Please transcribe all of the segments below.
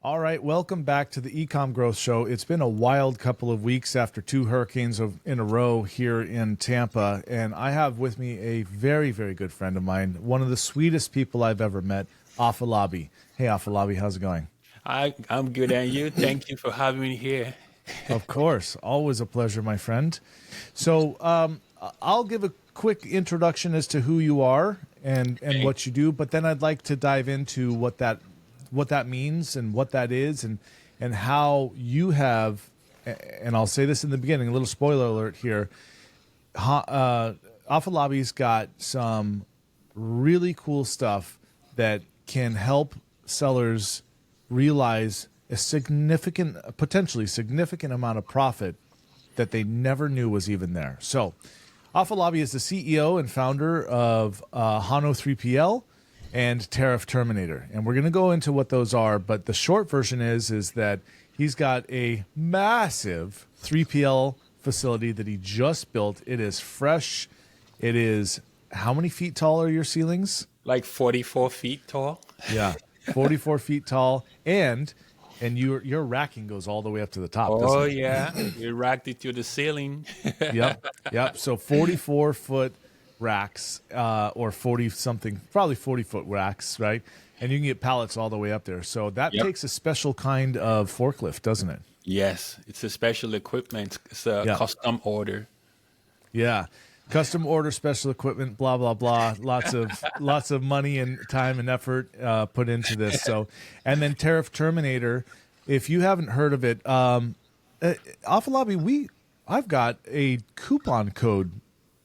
All right, welcome back to the eCom Growth Show. It's been a wild couple of weeks after two hurricanes in a row here in Tampa, and I have with me a very, very good friend of mine, one of the sweetest people I've ever met, Afolabi. Hey, Afolabi, how's it going? I'm good, and you? Thank you for having me here. Of course, always a pleasure, my friend. So I'll give a quick introduction as to who you are and Okay. what you do, but then I'd like to dive into what that means and what that is and how you have, and I'll say this in the beginning, a little spoiler alert here. Afolabi's got some really cool stuff that can help sellers realize a potentially significant amount of profit that they never knew was even there. So, Afolabi is the CEO and founder of HONU 3PL and Tariff Terminator, and we're going to go into what those are. But the short version is that he's got a massive 3PL facility that he just built. It is fresh. It is how many feet tall are your ceilings? Like 44 feet tall. Yeah, 44 feet tall, and your racking goes all the way up to the top, doesn't Oh it? yeah, we racked it to the ceiling. Yep. So 44-foot racks, or 40 something, probably 40-foot racks, right? And you can get pallets all the way up there. So that Yep. takes a special kind of forklift, doesn't it? Yes, it's a special equipment. It's a Yeah. custom order. Yeah. Custom order, special equipment, blah blah blah. Lots of money and time and effort put into this. So, and then Tariff Terminator. If you haven't heard of it, Afolabi, I've got a coupon code,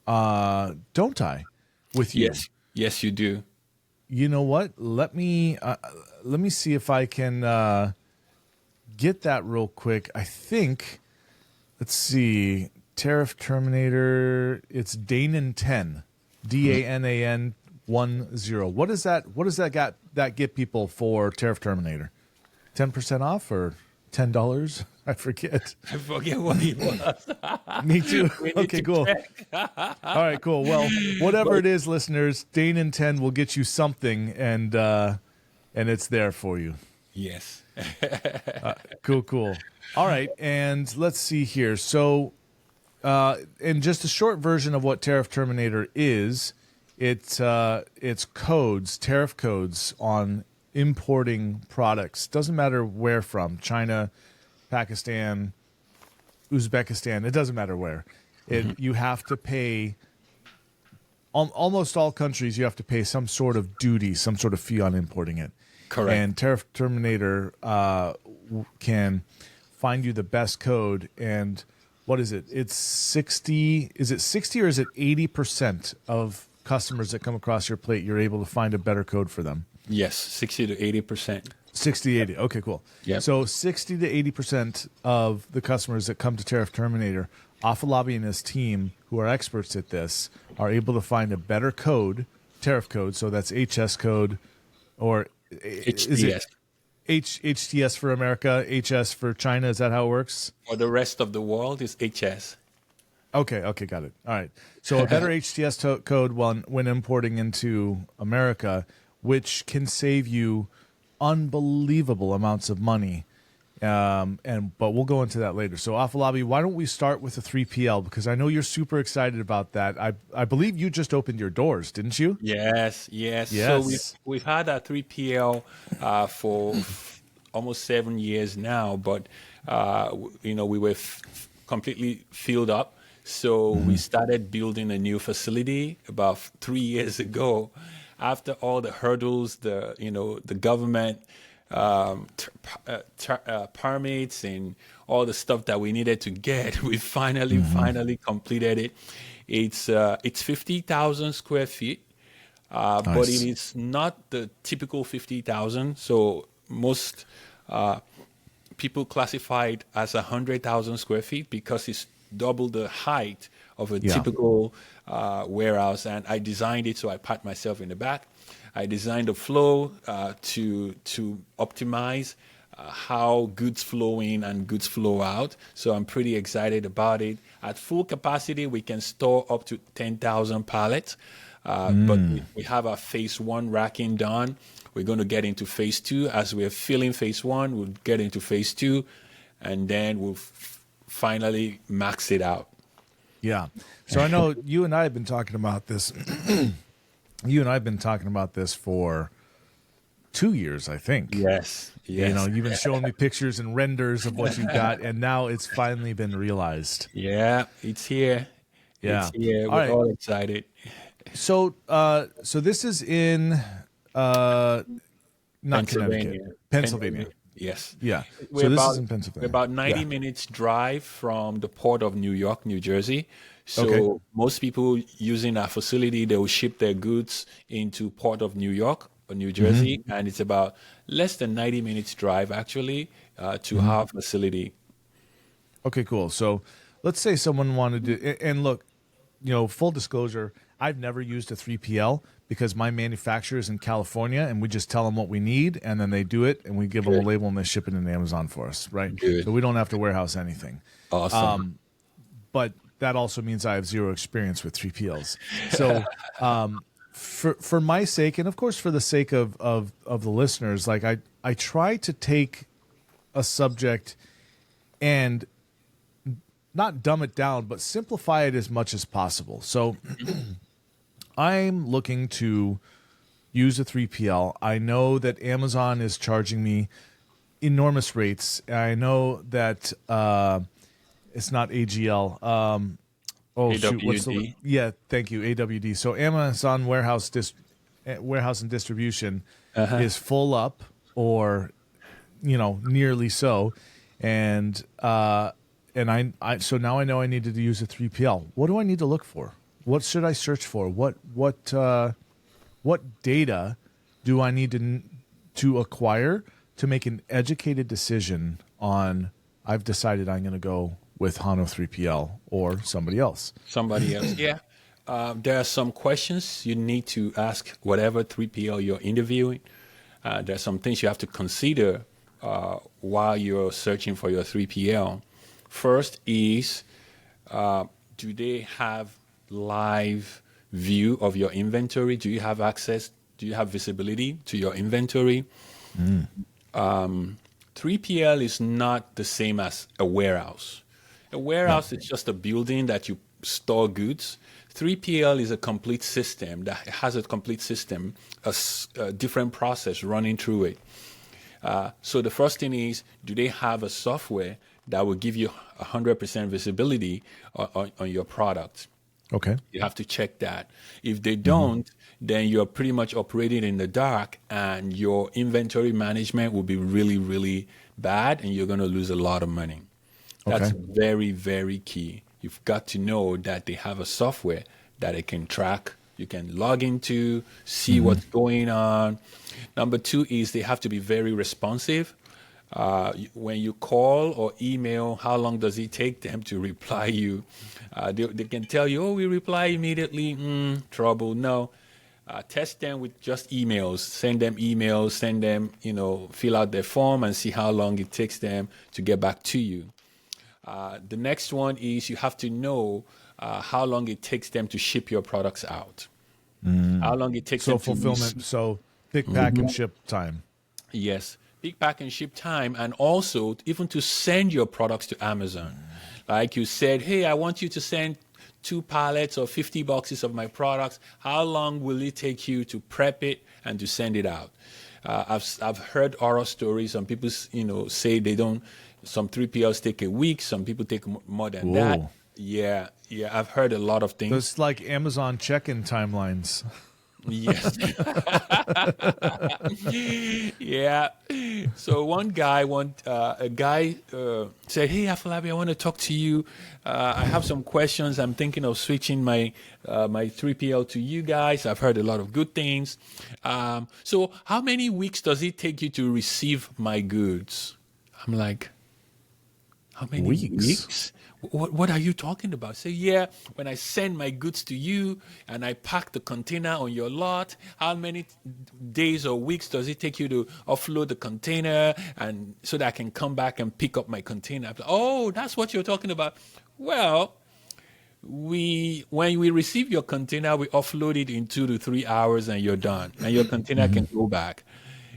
don't I, with you? Yes, you do. You know what? Let me see if I can get that real quick. I think. Let's see. Tariff Terminator. It's Danan 10, DANAN 10. What is that? What does that get people for Tariff Terminator? 10% off or $10? I forget. I forget what it was. Me too. We need Okay, to cool. check. All right, cool. Well, whatever it is, listeners, Danan 10 will get you something, and it's there for you. Yes. Cool. All right, and let's see here. So, in just a short version of what Tariff Terminator is, it's codes, tariff codes on importing products. Doesn't matter where from, China, Pakistan, Uzbekistan. It doesn't matter where. You have to pay. Almost all countries, you have to pay some sort of duty, some sort of fee on importing it. Correct. And Tariff Terminator can find you the best code. And what is it? It's 60. Is it 60 or is it 80% of customers that come across your plate, you're able to find a better code for them? Yes, 60 to 80%. 60, 80. Okay, cool. Yep. So 60 to 80% of the customers that come to Tariff Terminator, Afolabi and his team, who are experts at this, are able to find a better code, tariff code. So that's HS code, or is it HTS for America, HS for China? Is that how it works? For the rest of the world, is HS. Okay, got it. All right. So a better HTS code when importing into America, which can save you unbelievable amounts of money. But we'll go into that later. So Afolabi, why don't we start with the 3PL, because I know you're super excited about that. I believe you just opened your doors, didn't you? Yes. So we've had a 3PL for almost 7 years now, but we were completely filled up. So we started building a new facility about 3 years ago. After all the hurdles, the government permits and all the stuff that we needed to get, we finally completed it. It's 50,000 square feet, but Nice. it is not the typical 50,000. So most people classify it as 100,000 square feet because it's double the height of a typical warehouse. And I designed it so I pat myself in the back. I designed the flow to optimize how goods flow in and goods flow out. So I'm pretty excited about it. At full capacity, we can store up to 10,000 pallets. But we have our phase one racking done. We're going to get into phase 2. As we're filling phase 1, we'll get into phase 2, and then we'll finally max it out. Yeah. So I know you and I have been talking about this. You and I have been talking about this for 2 years, I think. Yes. You know, you've been showing me pictures and renders of what you got, and now it's finally been realized. Yeah, it's here. Yeah. It's here. We're all excited. So, so this is in not Connecticut, Pennsylvania. Yes. Yeah. So this is in Pennsylvania. We're about 90 minutes drive from the port of New York, New Jersey. So most people using our facility, they will ship their goods into port of New York or New Jersey, and it's about less than 90 minutes drive actually to our facility. Okay, cool. So let's say someone wanted to, and look, you know, full disclosure, I've never used a 3PL because my manufacturer is in California, and we just tell them what we need, and then they do it, and we give them a label, and they ship it into Amazon for us, right? Good. So we don't have to warehouse anything. Awesome. But that also means I have zero experience with 3PLs. So for my sake, and of course for the sake of the listeners, like I try to take a subject and not dumb it down, but simplify it as much as possible. So I'm looking to use a 3PL. I know that Amazon is charging me enormous rates. I know that it's not AGL. AWD. What's the? Yeah, thank you, AWD. So Amazon warehouse and distribution is full up, or nearly so, and I so now I know I needed to use a 3PL. What do I need to look for? What should I search for? What data do I need to acquire to make an educated decision on? I've decided I'm going to go with HONU 3PL or somebody else. Yeah. There are some questions you need to ask whatever 3PL you're interviewing. There are some things you have to consider while you're searching for your 3PL. First is, do they have live view of your inventory? Do you have access? Do you have visibility to your inventory? 3PL is not the same as a warehouse. A warehouse is just a building that you store goods. 3PL is a complete system that has a complete system, a different process running through it. So the first thing is, do they have a software that will give you 100% visibility on your product? Okay. You have to check that. If they don't, then you're pretty much operating in the dark, and your inventory management will be really, really bad, and you're going to lose a lot of money. That's very, very key. You've got to know that they have a software that it can track, you can log into, see what's going on. Number 2 is they have to be very responsive. When you call or email, how long does it take them to reply you? They can tell you, oh, we reply immediately. Trouble. No. Test them with just emails. Send them emails. Send them, fill out their form and see how long it takes them to get back to you. The next one is you have to know how long it takes them to ship your products out. How long it takes them to fulfillment. So pick, pack, and ship time. Yes. Pick, pack, and ship time, and also even to send your products to Amazon. Like you said, hey, I want you to send 2 pallets or 50 boxes of my products. How long will it take you to prep it and to send it out? I've heard horror stories. Some people, say they don't. Some 3PLs take a week. Some people take more than that. Yeah. I've heard a lot of things. It's like Amazon check-in timelines. Yes. Yeah. So a guy said, hey, Afolabi, I want to talk to you. I have some questions. I'm thinking of switching my 3PL to you guys. I've heard a lot of good things. So how many weeks does it take you to receive my goods? I'm like, how many weeks? What are you talking about? Say, yeah, when I send my goods to you and I pack the container on your lot, how many days or weeks does it take you to offload the container and so that I can come back and pick up my container? Oh, that's what you're talking about. Well, when we receive your container, we offload it in 2 to 3 hours and you're done. And your container can go back.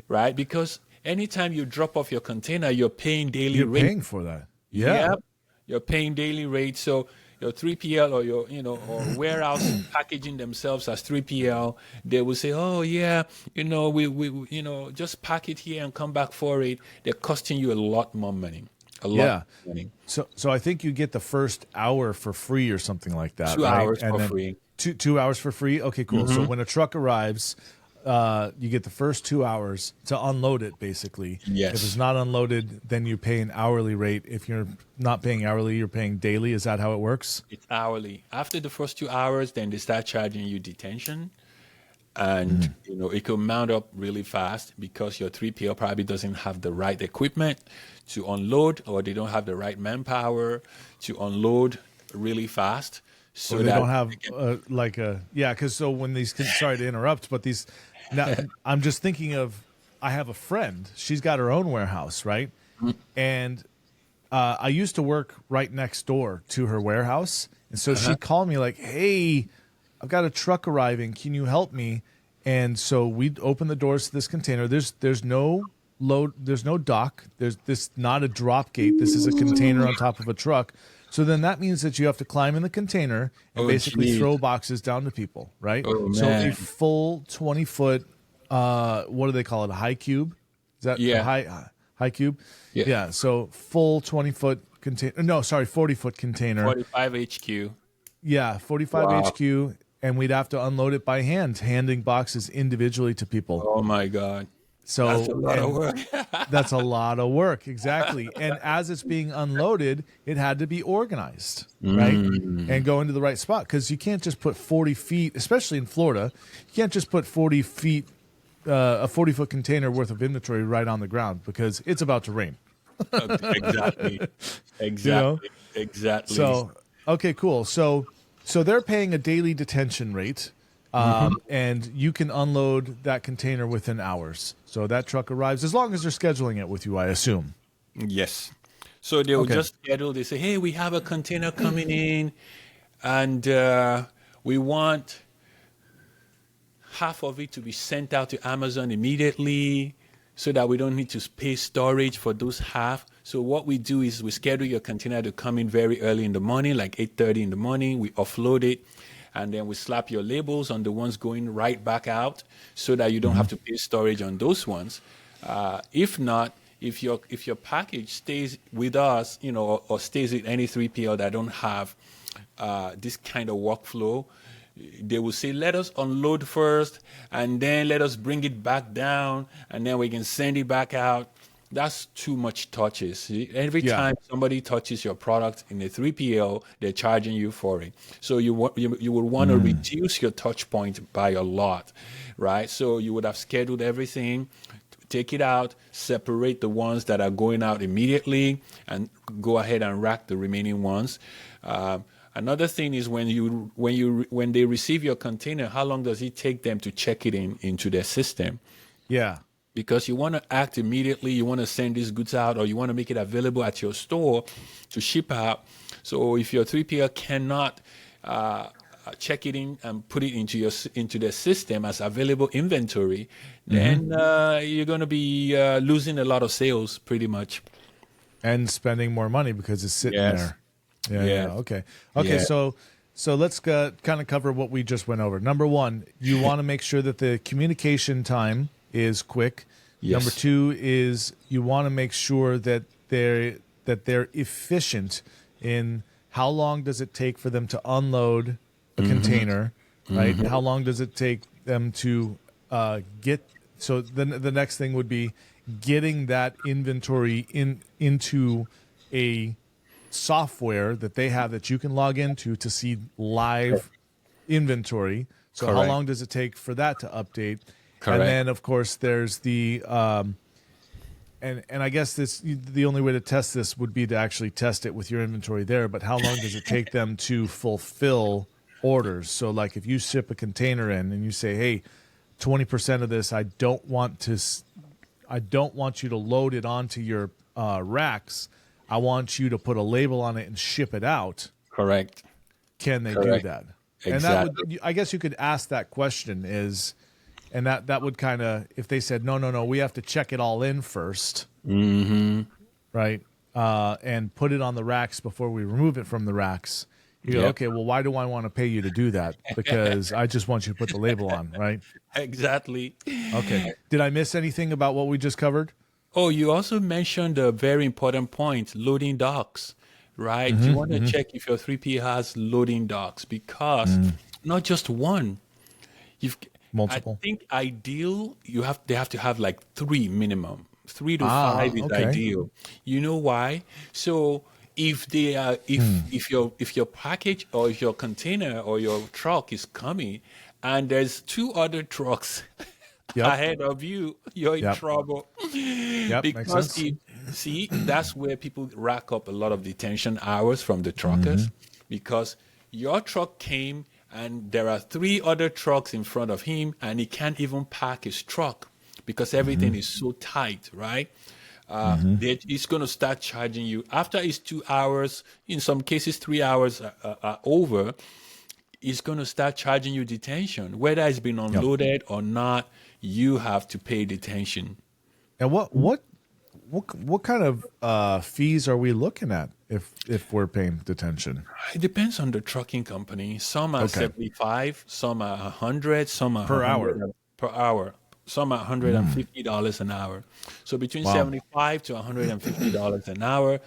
right? Because anytime you drop off your container, you're paying daily You're rate. paying for that. Yeah. Yep. You're paying daily rate. So your 3PL or your, or warehouse packaging themselves as 3PL, they will say, oh yeah, we just pack it here and come back for it. They're costing you a lot more money. A lot Yeah. more money. So I think you get the first hour for free or something like that. 2 right? hours And for then free. 2 hours for free. Okay, cool. So when a truck arrives, you get the first 2 hours to unload it, basically. Yes. If it's not unloaded, then you pay an hourly rate. If you're not paying hourly, you're paying daily. Is that how it works? It's hourly. After the first 2 hours, then they start charging you detention. And it can mount up really fast because your 3PL probably doesn't have the right equipment to unload, or they don't have the right manpower to unload really fast. So Or they that don't have because so when these sorry to interrupt, but these now I'm just thinking of, I have a friend. She's got her own warehouse, right? And I used to work right next door to her warehouse, and so she'd call me like, "Hey, I've got a truck arriving. Can you help me?" And so we'd open the doors to this container. There's no load. There's no dock. There's this not a drop gate. This is a container on top of a truck. So then that means that you have to climb in the container and basically geez. throw boxes down to people, right? Oh, so man. a full 20-foot, what do they call it? A high cube? Is that Yeah. a high cube? Yeah. So full 20-foot container. No, sorry, 40-foot container. 45 HQ. Yeah, 45 Wow. HQ, and we'd have to unload it by hand, handing boxes individually to people. Oh my God. So That's a lot of work. that's a lot of work, exactly. And as it's being unloaded, it had to be organized, right? And go into the right spot, because you can't just put 40 feet, especially in Florida, you can't just put 40 feet, a 40-foot container worth of inventory right on the ground, because it's about to rain. Exactly. Exactly. So, okay, cool. So they're paying a daily detention rate, and you can unload that container within hours. So that truck arrives, as long as they're scheduling it with you, I assume. Yes. So they will Okay. just schedule. They say, "Hey, we have a container coming in, and we want half of it to be sent out to Amazon immediately, so that we don't need to pay storage for those half." So what we do is we schedule your container to come in very early in the morning, like 8:30 in the morning. We offload it, and then we slap your labels on the ones going right back out, so that you don't have to pay storage on those ones. If not, if your package stays with us, or stays with any 3PL that don't have this kind of workflow, they will say, let us unload first, and then let us bring it back down, and then we can send it back out. That's too much touches. Every Yeah. time somebody touches your product in a 3PL, they're charging you for it. So you would want to reduce your touch point by a lot, right? So you would have scheduled everything, take it out, separate the ones that are going out immediately, and go ahead and rack the remaining ones. Another thing is when they receive your container, how long does it take them to check it into their system? Yeah. Because you want to act immediately, you want to send these goods out, or you want to make it available at your store to ship out. So if your 3PL cannot check it in and put it into their system as available inventory, then you're going to be losing a lot of sales, pretty much. And spending more money because it's sitting Yes. there. Yeah. Yes. Okay. Yeah. So let's kind of cover what we just went over. Number one, you want to make sure that the communication time is quick. Yes. Number two is you want to make sure that they're efficient in how long does it take for them to unload a container, right? How long does it take them to get? So the next thing would be getting that inventory into a software that they have that you can log into to see live inventory. So how Correct. long does it take for that to update? Correct. And then of course there's the and I guess the only way to test this would be to actually test it with your inventory there, but how long does it take them to fulfill orders? So like if you ship a container in and you say, "Hey, 20% of this I don't want you to load it onto your racks. I want you to put a label on it and ship it out." Correct. Can they Correct. do that? Exactly. And that would, I guess you could ask that question is, and that would kind of, if they said no, we have to check it all in first, right, and put it on the racks before we remove it from the racks. You go, okay, well, why do I want to pay you to do that? Because I just want you to put the label on, right? Exactly. Okay. Did I miss anything about what we just covered? Oh, you also mentioned a very important point, loading docks, right? You want to check if your 3P has loading docks, because not just one. Multiple. I think ideal, they have to have like 3 minimum. 3 to 5 is ideal. You know why? So if they are, if your package or if your container or your truck is coming and there's 2 other trucks ahead of you, you're in trouble. Because see, that's where people rack up a lot of detention hours from the truckers, because your truck came and there are 3 other trucks in front of him and he can't even park his truck because everything is so tight, right? It's going to start charging you after it's 2 hours. In some cases, 3 hours are over. It's going to start charging you detention, whether it's been unloaded or not. You have to pay detention. And what kind of fees are we looking at if we're paying detention? It depends on the trucking company. Some are 75, some are 100, some are per hour. Per hour. Some are $150 an hour. So between $75 to $150 an hour,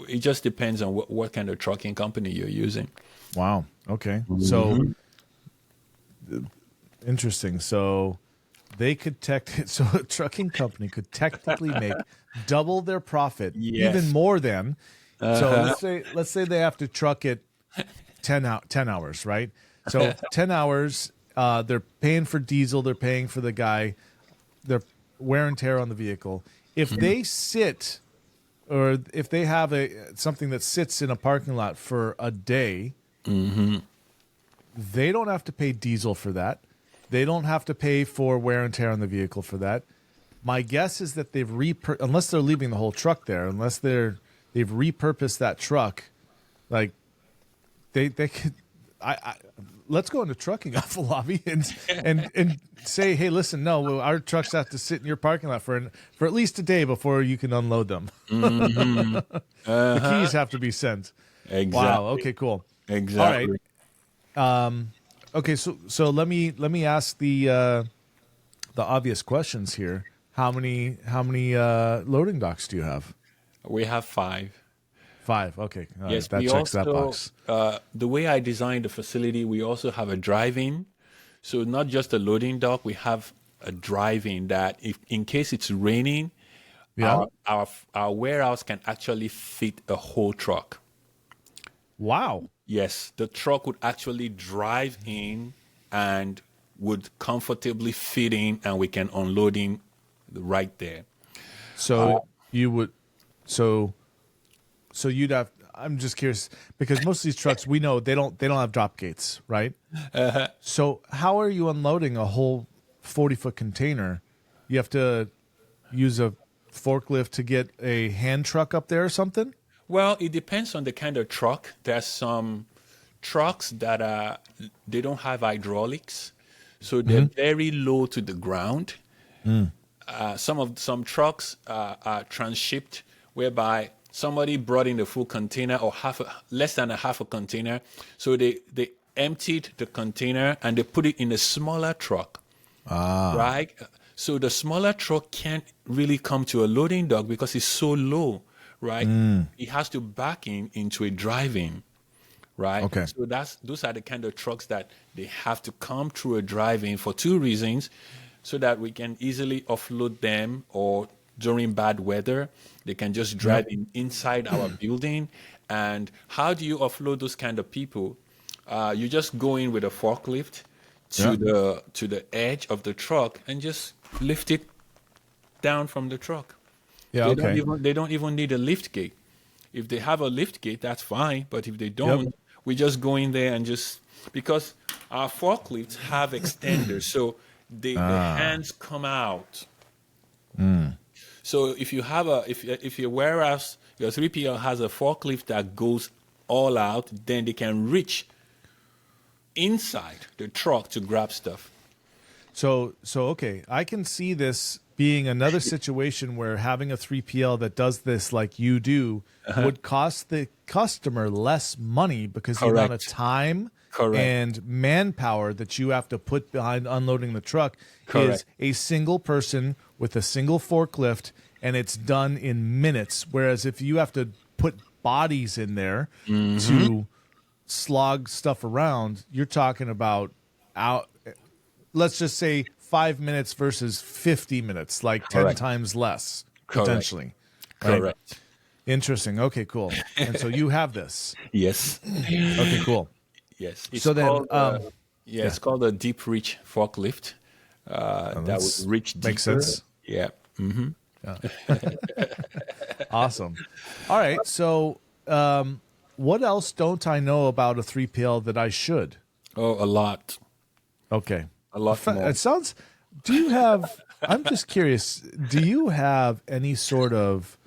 it just depends on what kind of trucking company you're using. Wow. Okay. So interesting. So they could so a trucking company could technically make double their profit, even more than. So let's say they have to truck it 10 hours, right? So 10 hours. They're paying for diesel. They're paying for the guy. Their wear and tear on the vehicle. If they sit, or if they have something that sits in a parking lot for a day, they don't have to pay diesel for that. They don't have to pay for wear and tear on the vehicle for that. My guess is that unless they're leaving the whole truck there, unless they've repurposed that truck, like they could. Let's go into trucking, Afolabi, and say, hey, listen, no, our trucks have to sit in your parking lot for at least a day before you can unload them. The keys have to be sent. Exactly. Wow. Okay. Cool. Exactly. All right. Okay. So let me ask the obvious questions here. How many loading docks do you have? We have 5. 5. Okay. Yes, that checks that box. The way I designed the facility, we also have a drive-in. So not just a loading dock, we have a drive-in that if in case it's raining, our warehouse can actually fit a whole truck. Wow. Yes, the truck would actually drive in and would comfortably fit in, and we can unload him right there. So you would So you'd have. I'm just curious because most of these trucks we know they don't have drop gates, right? So how are you unloading a whole 40-foot container? You have to use a forklift to get a hand truck up there or something? Well, it depends on the kind of truck. There's some trucks that they don't have hydraulics, so they're very low to the ground. Some trucks are transshipped, whereby somebody brought in the full container or less than a half a container. So they emptied the container and they put it in a smaller truck. Right? So the smaller truck can't really come to a loading dock because it's so low, right? It has to back into a drive-in, right? Okay. So those are the kind of trucks that they have to come through a drive-in for 2 reasons, so that we can easily offload them, or during bad weather, they can just drive inside our building. And how do you offload those kind of people? You just go in with a forklift to the edge of the truck and just lift it down from the truck. Yeah, They don't even need a lift gate. If they have a lift gate, that's fine. But if they don't, we just go in there and because our forklifts have extenders, so the hands come out. So if you have if your warehouse, your 3PL has a forklift that goes all out, then they can reach inside the truck to grab stuff. So okay, I can see this being another situation where having a 3PL that does this like you do would cost the customer less money because the amount of time and manpower that you have to put behind unloading the truck is a single person with a single forklift, and it's done in minutes. Whereas if you have to put bodies in there to slog stuff around, you're talking about let's just say 5 minutes versus 50 minutes, like 10 times less, potentially. Correct. Interesting. Okay, cool. And so you have this. Yes. Okay, cool. Yes. It's So called, then, it's called a deep reach forklift. That would reach deeper. Makes sense. Yeah. Mm-hmm. Awesome. All right. So what else don't I know about a 3PL that I should? Oh, a lot. Okay. A lot more. It sounds, do you have, I'm just curious, do you have any sort of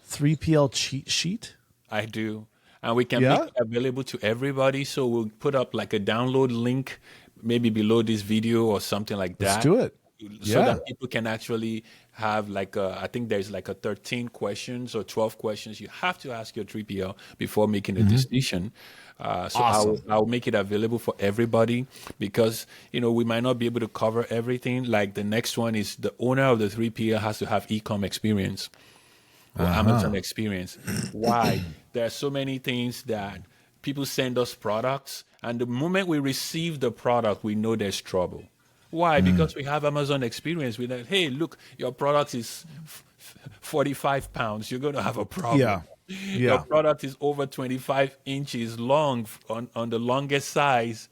3PL cheat sheet? I do. And we can make it available to everybody. So we'll put up like a download link, maybe below this video or something like that. Let's do it. So that people can actually have like I think there's like a 13 questions or 12 questions you have to ask your 3PL before making a decision. So Awesome. I'll make it available for everybody because, we might not be able to cover everything. Like the next one is the owner of the 3PL has to have eCom experience or Amazon experience. Why? There are so many things that people send us products, and the moment we receive the product, we know there's trouble. Why? Because we have Amazon experience. We're like, hey, look, your product is 45 pounds. You're going to have a problem. Yeah. Your product is over 25 inches long on the longest size.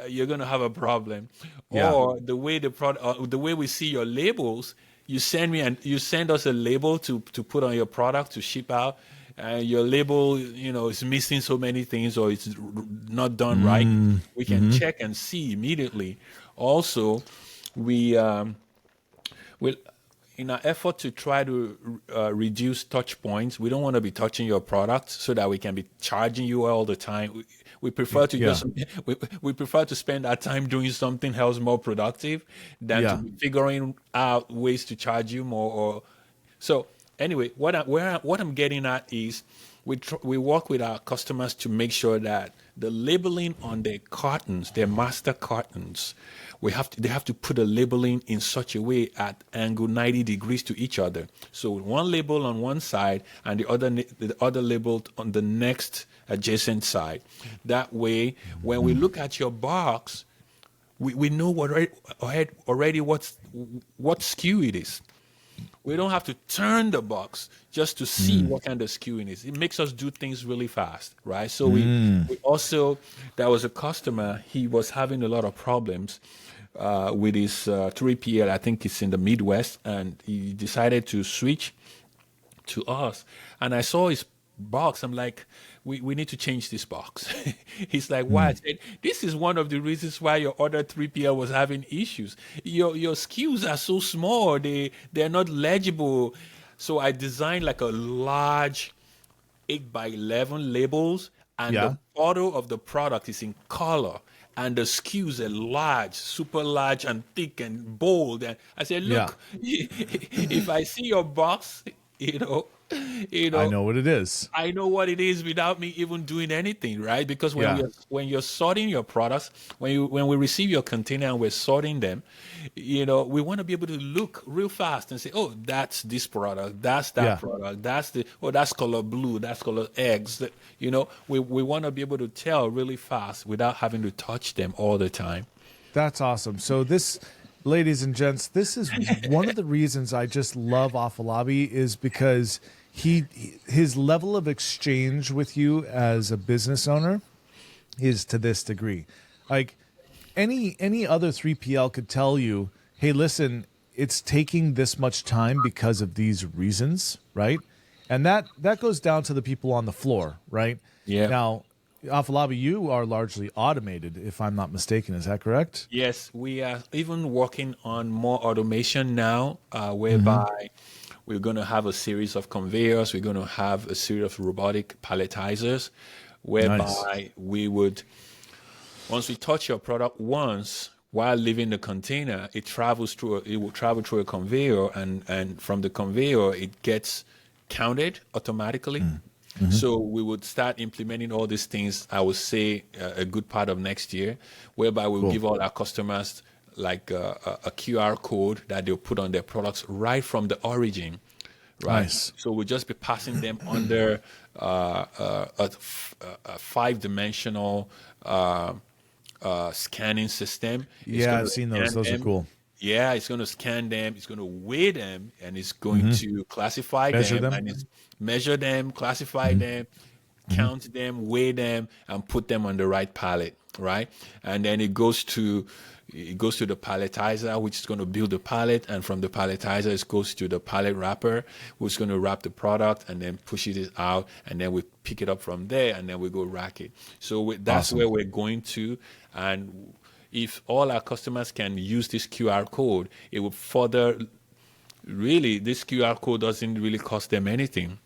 You're going to have a problem. Yeah. Or the way the way we see your labels, you send us a label to put on your product to ship out. And your label, is missing so many things, or it's not done right. We can check and see immediately. Also, we will, in our effort to try to reduce touch points, we don't want to be touching your product so that we can be charging you all the time. We prefer to we prefer to spend our time doing something else more productive than to be figuring out ways to charge you more. So anyway, what I'm getting at is we work with our customers to make sure that the labeling on their cartons, their master cartons, they have to put a labeling in such a way at angle 90 degrees to each other. So one label on one side and the other label on the next adjacent side. That way, when we look at your box, we know already what SKU it is. We don't have to turn the box just to see what kind of SKU it is. It makes us do things really fast, right? So we also, there was a customer, he was having a lot of problems with his 3PL. I think it's in the Midwest, and he decided to switch to us. And I saw his box. I'm like, we need to change this box. He's like, why? I said, this is one of the reasons why your other 3PL was having issues. Your SKUs are so small, they're not legible. So I designed like a large 8x11 labels, and the photo of the product is in color, and the SKUs are large, super large and thick and bold. And I said, look, if I see your box, I know what it is. I know what it is without me even doing anything, right? Because when you're sorting your products, when we receive your container and we're sorting them, we want to be able to look real fast and say, oh, that's this product, that's that product, that's color blue, that's color X. We want to be able to tell really fast without having to touch them all the time. That's awesome. So this, ladies and gents, this is one of the reasons I just love Afolabi, is because his level of exchange with you as a business owner is to this degree. Like any other 3PL could tell you, hey, listen, it's taking this much time because of these reasons, right? And that goes down to the people on the floor, right? Yeah. Now, Afolabi, you are largely automated, if I'm not mistaken. Is that correct? Yes, we are even working on more automation now, whereby we're going to have a series of conveyors. We're going to have a series of robotic palletizers, whereby we would Once we touch your product once while leaving the container, it will travel through a conveyor, and from the conveyor it gets counted automatically. So we would start implementing all these things, I would say, a good part of next year, whereby we'll give all our customers like a QR code that they'll put on their products right from the origin. Right. Nice. So we'll just be passing them under a five-dimensional scanning system. Yeah, I've seen those. Those are cool. Yeah, it's going to scan them, it's going to weigh them, and it's going to classify them, and it's measure them, classify them, count them, weigh them, and put them on the right pallet, right? And then it goes to the palletizer, which is going to build the pallet, and from the palletizer it goes to the pallet wrapper, which is going to wrap the product and then push it out, and then we pick it up from there, and then we go rack it. So that's where we're going to, and if all our customers can use this QR code, it will further, really, this QR code doesn't really cost them anything.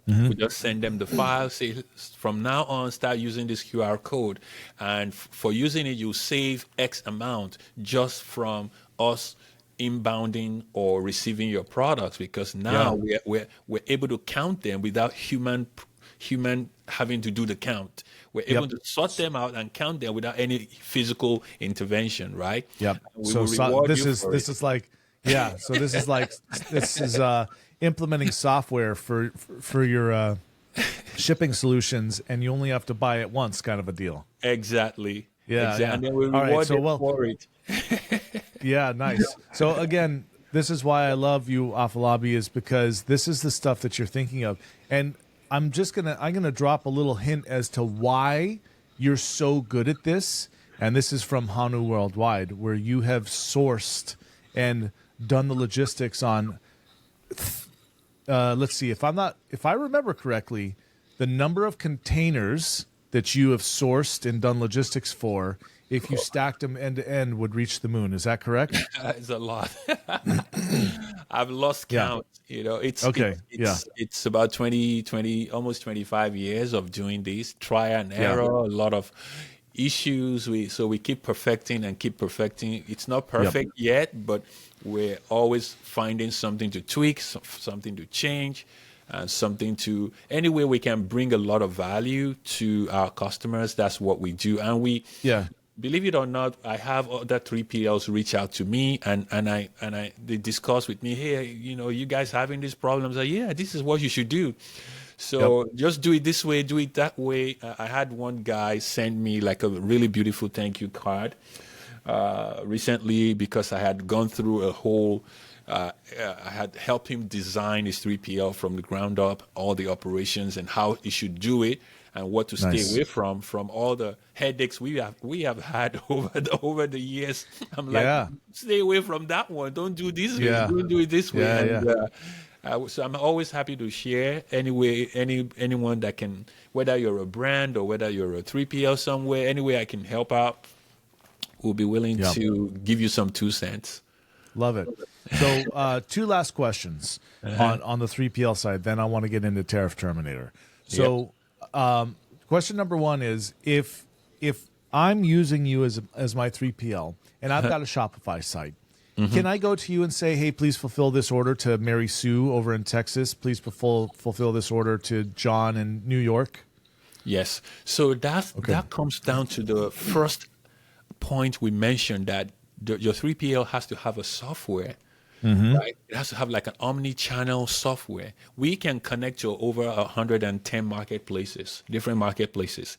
We just send them the file, say, from now on, start using this QR code. And for using it, you save X amount just from us inbounding or receiving your products, because now we're able to count them without human having to do the count. We're able to sort them out and count them without any physical intervention, right? Yep. So this is like implementing software for your shipping solutions, and you only have to buy it once, kind of a deal. Exactly. Yeah. And then we reward them for it. Yeah, nice. So again, this is why I love you, Afolabi, is because this is the stuff that you're thinking of. And I'm gonna drop a little hint as to why you're so good at this. And this is from HONU Worldwide, where you have sourced and done the logistics on. Let's see, if I remember correctly, the number of containers that you have sourced and done logistics for, if you stacked them end to end, would reach the moon. Is that correct? It's a lot. I've lost count. You know, it's about 20, almost 25 years of doing this, try and error, a lot of issues. So we keep perfecting and keep perfecting. It's not perfect yet, but we're always finding something to tweak, something to change, and something to, anyway we can bring a lot of value to our customers. That's what we do. And we, believe it or not, I have other 3PLs reach out to me and they discuss with me, hey, you know, you guys having these problems? This is what you should do. So just do it this way, do it that way. I had one guy send me like a really beautiful thank you card recently, because I had gone through a whole, I had helped him design his 3PL from the ground up, all the operations and how he should do it, and what to stay away from all the headaches we have had over the years. I'm like, stay away from that one. Don't do this way. Don't do it this way. So I'm always happy to share anyone that can, whether you're a brand or whether you're a 3PL somewhere, any way I can help out, we'll be willing to give you some 2 cents. Love it. So 2 last questions on the 3PL side. Then I want to get into Tariff Terminator. So question number 1 is, if I'm using you as my 3PL and I've got a Shopify site, can I go to you and say, hey, please fulfill this order to Mary Sue over in Texas? Please fulfill this order to John in New York? Yes. So that comes down to the first point we mentioned, that your 3PL has to have a software. Right? It has to have like an Omni-Channel software. We can connect to over 110 marketplaces, different marketplaces.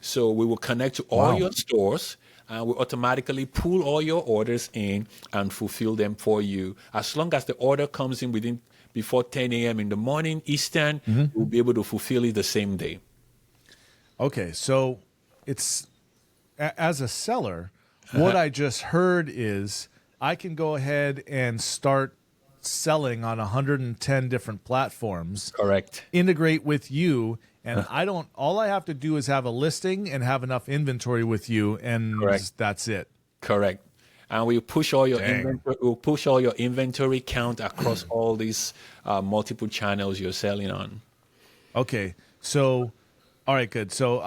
So we will connect to all your stores, and we automatically pull all your orders in and fulfill them for you. As long as the order comes in before 10 a.m. in the morning Eastern, we'll be able to fulfill it the same day. Okay, so it's, as a seller, what I just heard is I can go ahead and start selling on 110 different platforms. Correct. Integrate with you, and all I have to do is have a listing and have enough inventory with you, and that's it. Correct. And we push all your inventory, we'll push all your inventory count across all these multiple channels you're selling on. Okay. So all right, good. So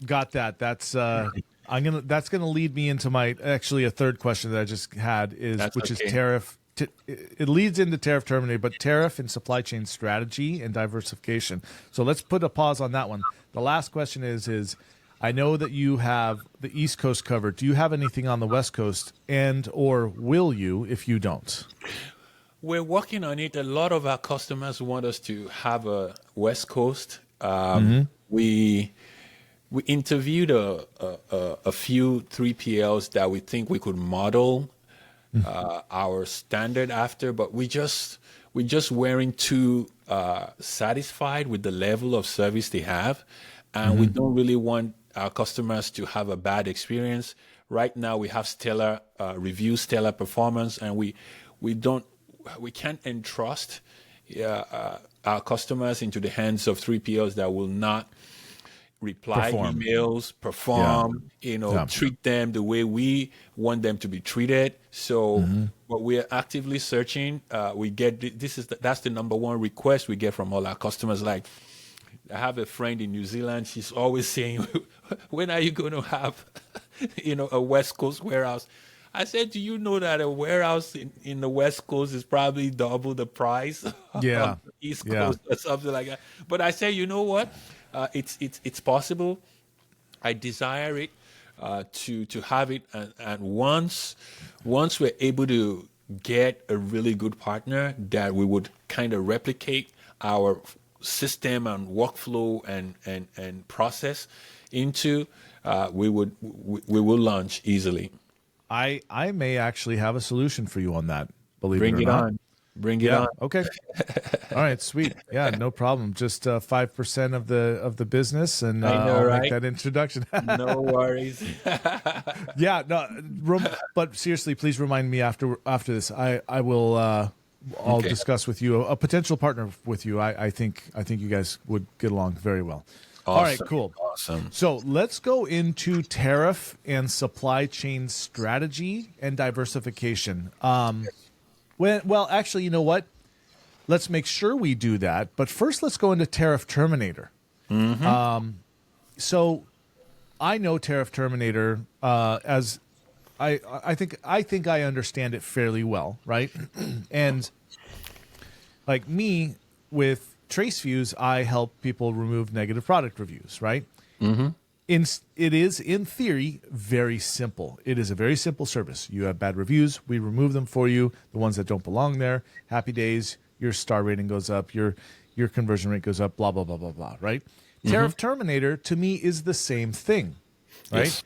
got that. That's gonna lead me into my actually a third question that I just had which is tariff. It leads into tariff terminator, but tariff and supply chain strategy and diversification. So let's put a pause on that one. The last question is I know that you have the East Coast covered. Do you have anything on the West Coast, and or will you if you don't? We're working on it. A lot of our customers want us to have a West Coast. We interviewed a few 3PLs that we think we could model our standard after, but we just weren't too satisfied with the level of service they have, and we don't really want our customers to have a bad experience. Right now, we have stellar reviews, stellar performance, and we can't entrust our customers into the hands of 3PLs that will not reply emails, perform, treat them the way we want them to be treated. So, but we're actively searching. We get that's the number one request we get from all our customers. Like, I have a friend in New Zealand. She's always saying, "When are you going to have, a West Coast warehouse?" I said, "Do you know that a warehouse in the West Coast is probably double the price of the East Coast or something like that?" But I said, you know what? It's possible. I desire it to have it, and once we're able to get a really good partner that we would kind of replicate our system and workflow and process into, we will launch easily. I may actually have a solution for you on that. Believe it or not. Bring it on. Okay. All right. Sweet. Yeah. No problem. Just 5% of the business, and I'll make that introduction. No worries. Yeah. No. But seriously, please remind me after this. I will. I'll discuss with you a potential partner with you. I think you guys would get along very well. Awesome. All right, cool. Awesome. So let's go into tariff and supply chain strategy and diversification. Well, actually, you know what? Let's make sure we do that. But first, let's go into Tariff Terminator. So I know Tariff Terminator as I think I understand it fairly well, right? And like me with TraceViews, I help people remove negative product reviews, right? It is, in theory, very simple. It is a very simple service. You have bad reviews, we remove them for you. The ones that don't belong there, happy days. Your star rating goes up. Your conversion rate goes up. Blah blah blah blah blah. Right? Tariff Terminator to me is the same thing, right? Yes.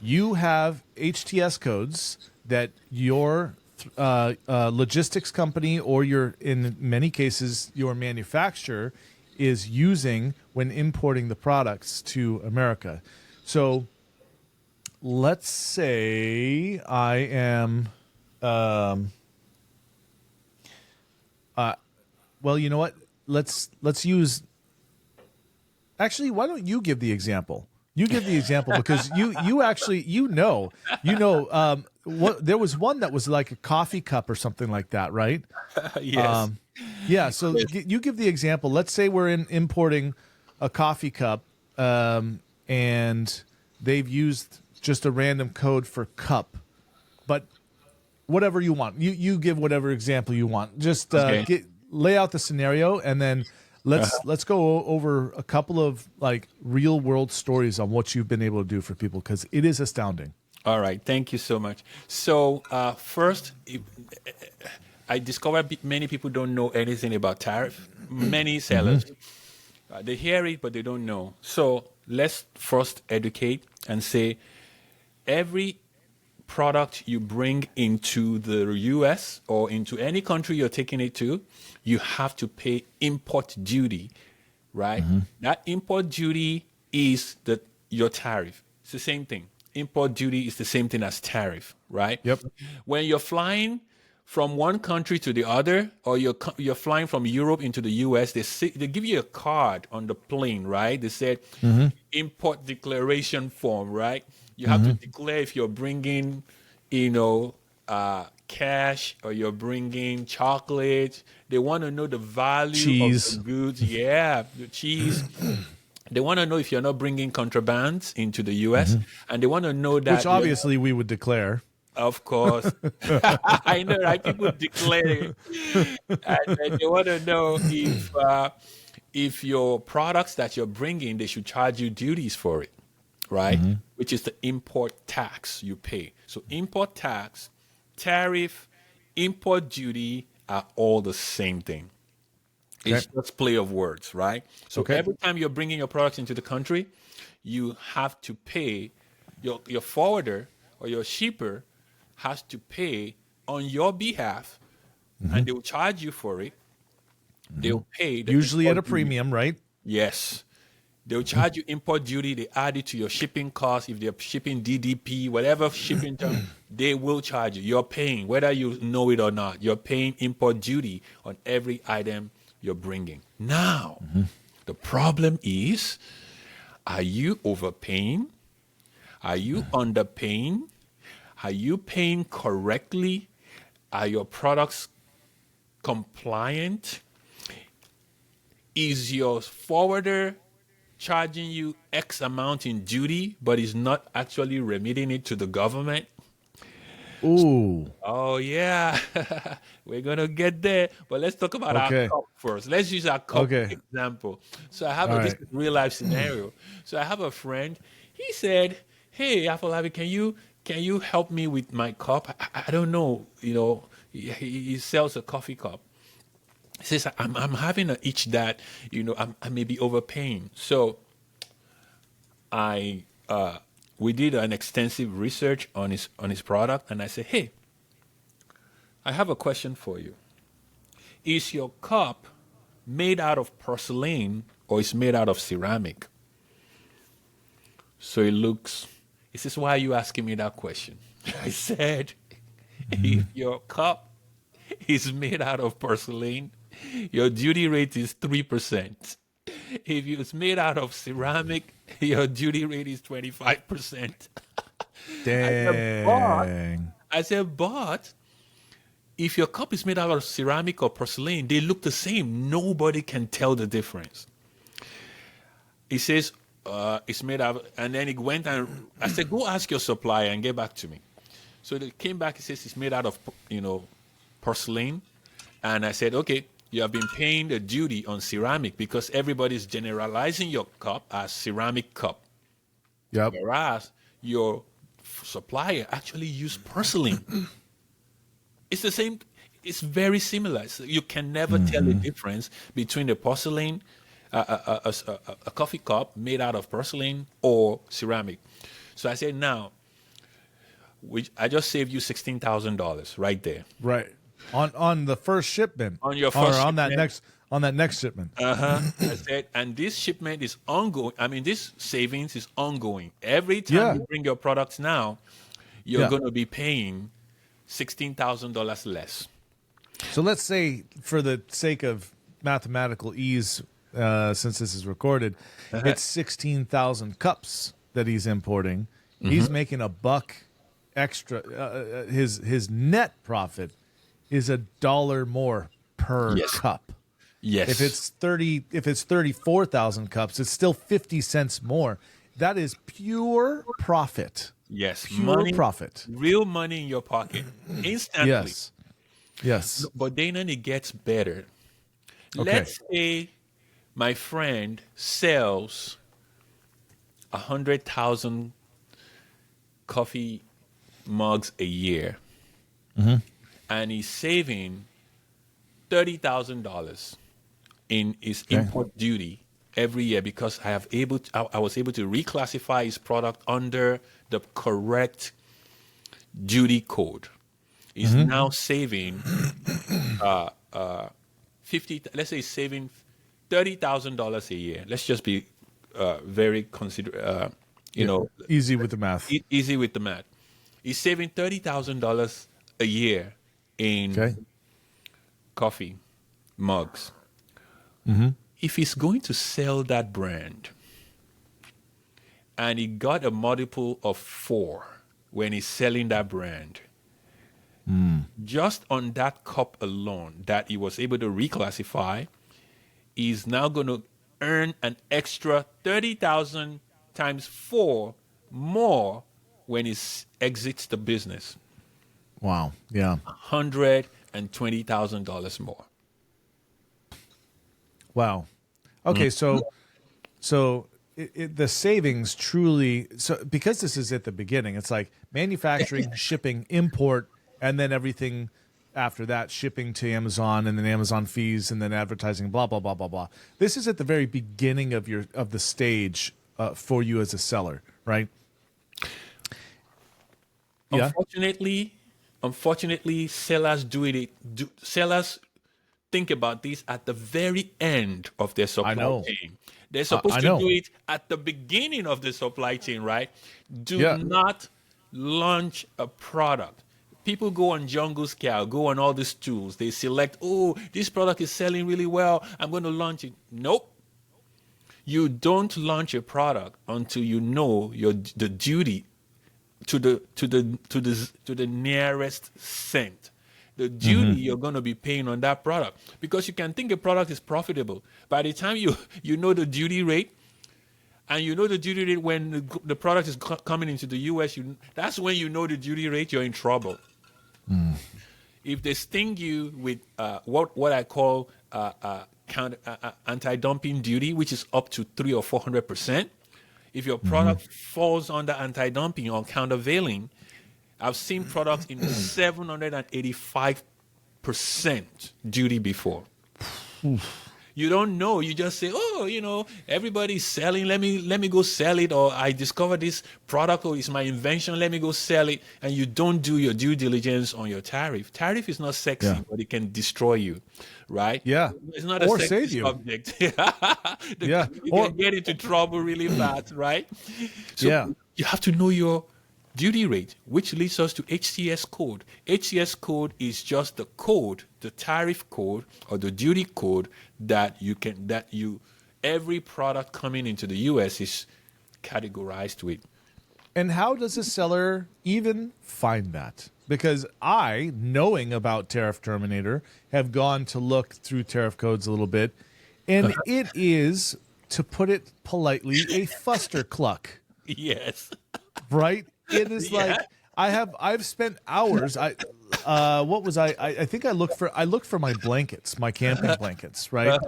You have HTS codes that your logistics company or in many cases your manufacturer is using when importing the products to America. So let's say I am well, you know what? Let's use. Actually, why don't you give the example? You give the example because you actually what there was one that was like a coffee cup or something like that, right? Yes. Yeah. So you give the example. Let's say we're importing a coffee cup, and they've used just a random code for cup, but whatever you want, you give whatever example you want. Just lay out the scenario, and then let's go over a couple of like real world stories on what you've been able to do for people, because it is astounding. All right, thank you so much. So first, I discovered many people don't know anything about tariff. Many sellers, they hear it, but they don't know. So let's first educate and say every product you bring into the US or into any country you're taking it to, you have to pay import duty, right? That import duty is your tariff. It's the same thing. Import duty is the same thing as tariff, right? Yep. When you're flying from one country to the other, or you're flying from Europe into the US, they give you a card on the plane, right? They said import declaration form, right? You have to declare if you're bringing, cash or you're bringing chocolate. They want to know the value of the goods. Yeah, the cheese. They want to know if you're not bringing contrabands into the U.S. And they want to know that Which obviously we would declare. of course. I know, right? People declare it. And then they want to know if your products that you're bringing, they should charge you duties for it, right? Which is the import tax you pay. So import tax, tariff, import duty are all the same thing. It's just play of words, right? So every time you're bringing your products into the country, you have to pay your forwarder or your shipper has to pay on your behalf, and they will charge you for it. They'll pay Usually at a import duty. premium, right? Yes. They'll charge you import duty. They add it to your shipping cost. If they're shipping DDP, whatever shipping term, they will charge you. You're paying, whether you know it or not, you're paying import duty on every item you're bringing. Now, the problem is, are you overpaying? Are you underpaying? Are you paying correctly? Are your products compliant? Is your forwarder charging you X amount in duty, but is not actually remitting it to the government? Ooh. Oh, yeah. We're going to get there. But let's talk about our cup first. Let's use our cup example. So I have this real life scenario. So I have a friend. He said, hey, Afolabi, can you help me with my cup? I don't know. You know, he sells a coffee cup. He says, I'm having an itch that, you know, I may be overpaying. So we did an extensive research on his product, and I said, hey, I have a question for you. Is your cup made out of porcelain or is made out of ceramic? So he says, why are you asking me that question? I said, if your cup is made out of porcelain, your duty rate is 3%. If it's made out of ceramic, your duty rate is 25%. Dang. I said, but if your cup is made out of ceramic or porcelain, they look the same. Nobody can tell the difference. He says, it's made out of, and then he went and I said, go ask your supplier and get back to me. So they came back, he says it's made out of, you know, porcelain. And I said, okay, you have been paying the duty on ceramic because everybody's generalizing your cup as ceramic cup. Yep. Whereas your supplier actually used porcelain. It's the same. It's very similar. So you can never tell the difference between the porcelain, a coffee cup made out of porcelain or ceramic. So I said, now, I just saved you $16,000 right there. Right. On the first shipment. On your first or on shipment. that next shipment. I said, and this shipment is ongoing. I mean, this savings is ongoing. Every time you bring your products now, you're going to be paying $16,000 less. So let's say, for the sake of mathematical ease, since this is recorded, it's 16,000 cups that he's importing. He's making $1 extra. His net profit is $1 more per cup. Yes. If it's 34,000 cups, it's still 50 cents more. That is pure profit. Yes. Pure profit. Real money in your pocket. Instantly. Yes. But then it gets better. Okay. Let's say my friend sells 100,000 coffee mugs a year. And he's saving $30,000 in his import duty every year because I was able to reclassify his product under the correct duty code. He's now saving let's say he's saving $30,000 a year. Let's just be very easy with the math. Easy with the math. He's saving $30,000 a year in coffee mugs. If he's going to sell that brand and he got a multiple of 4 when he's selling that brand, just on that cup alone that he was able to reclassify, he's now going to earn an extra 30,000 times 4 more when it exits the business. Wow. Yeah. $120,000 more. Wow. Okay, so the savings truly, so because this is at the beginning, it's like manufacturing, shipping, import, and then everything after that, shipping to Amazon, and then Amazon fees, and then advertising, blah blah blah blah blah. This is at the very beginning of the stage for you as a seller, right? Yeah. Unfortunately, sellers think about this at the very end of their I supply know. chain. They're supposed I to know. do it at the beginning of the supply chain, right? Do Yeah. not launch a product. People go on Jungle Scout, go on all these tools. They select, oh, this product is selling really well. I'm going to launch it. Nope. You don't launch a product until you know the duty to the nearest cent. The duty you're going to be paying on that product, because you can think a product is profitable by the time you know the duty rate, and you know the duty rate when the product is coming into the US. That's when you know the duty rate. You're in trouble. If they sting you with what I call anti-dumping duty, which is up to 300 or 400%. If your product falls under anti-dumping or countervailing, I've seen products in 785% duty before. You don't know. You just say, oh, everybody's selling. Let me go sell it. Or I discovered this product, or it's my invention. Let me go sell it. And you don't do your due diligence on your tariff. Tariff is not sexy, but it can destroy you, right? Yeah. It's not Or a save sexy you. subject. Yeah. You can get into trouble really fast, right? So Yeah. you have to know your duty rate, which leads us to HCS code. HCS code is just the code, the tariff code or the duty code that every product coming into the US is categorized with. And how does a seller even find that? Because I, knowing about Tariff Terminator, have gone to look through tariff codes a little bit, and it is, to put it politely, a fustercluck. Yes. Right? It is like I've spent hours. I think I looked for my blankets, my camping blankets, right?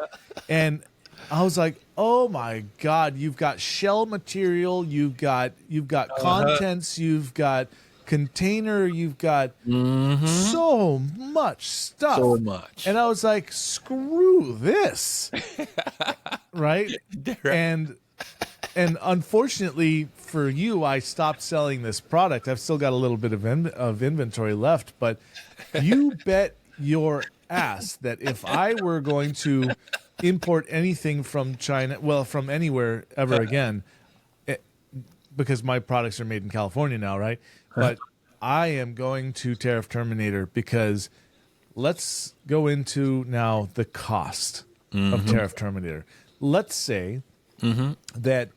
And I was like, oh my God, you've got shell material, you've got contents, you've got container, you've got so much stuff. So much. And I was like, screw this. Right? And unfortunately for you, I stopped selling this product. I've still got a little bit of inventory left, but you bet your ass that if I were going to import anything from China, well, from anywhere ever again, because my products are made in California now, right? But I am going to Tariff Terminator, because let's go into now the cost of Tariff Terminator. Let's say that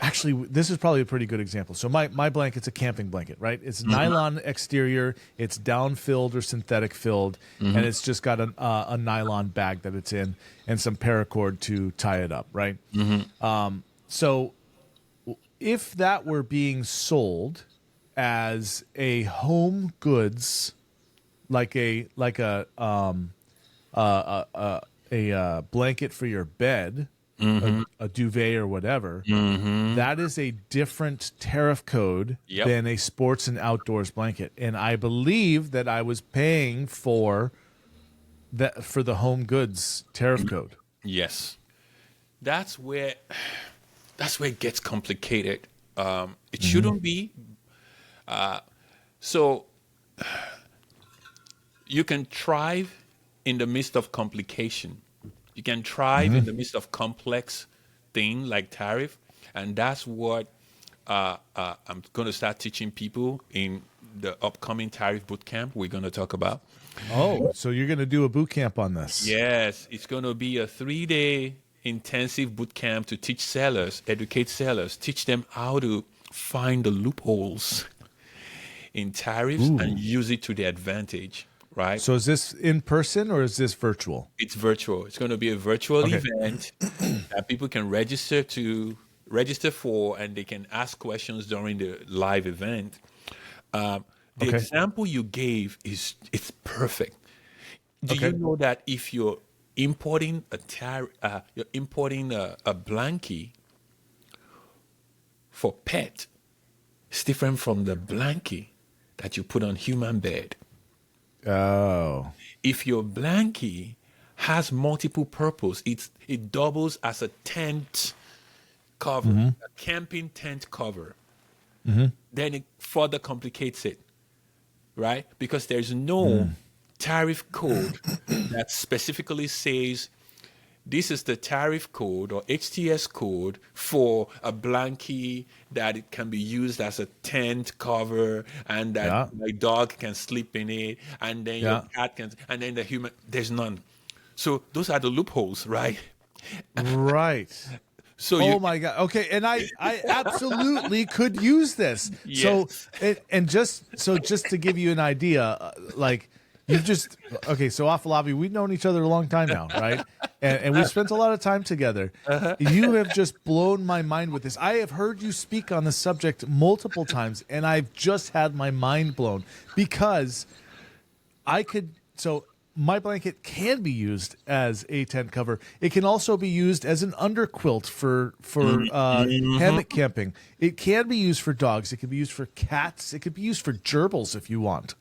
actually, this is probably a pretty good example. So my blanket's a camping blanket, right? It's nylon exterior, it's down filled or synthetic filled, and it's just got a nylon bag that it's in and some paracord to tie it up, right? So if that were being sold as a home goods, like a blanket for your bed, a duvet or whatever, that is a different tariff code than a sports and outdoors blanket. And I believe that I was paying for the home goods tariff code. Yes. That's where it gets complicated. It shouldn't be. So you can thrive in the midst of complication. You can thrive in the midst of complex thing like tariff, and that's what I'm going to start teaching people in the upcoming Tariff Bootcamp we're going to talk about. Oh, so you're going to do a boot camp on this? Yes, it's going to be a 3-day intensive bootcamp to teach sellers, educate sellers, teach them how to find the loopholes in tariffs and use it to their advantage, right? So is this in person or is this virtual? It's virtual. It's going to be a virtual event that people can register for, and they can ask questions during the live event. The example you gave it's perfect. Do you know that if you're importing a blankie for pet, it's different from the blankie that you put on human bed. Oh. If your blankie has multiple purpose, it doubles as a tent cover, a camping tent cover. Then it further complicates it, right? Because there's no tariff code that specifically says this is the tariff code or HTS code for a blankie that it can be used as a tent cover, and that my dog can sleep in it, and then your cat can, and then the human. There's none. So those are the loopholes, right? Right. So my God. Okay, and I absolutely could use this. Yes. So just to give you an idea, like you've just so Afolabi, we've known each other a long time now, right? And we've spent a lot of time together. You have just blown my mind with this. I have heard you speak on the subject multiple times, and I've just had my mind blown because my blanket can be used as a tent cover. It can also be used as an underquilt for hammock camping. It can be used for dogs. It can be used for cats. It could be used for gerbils if you want.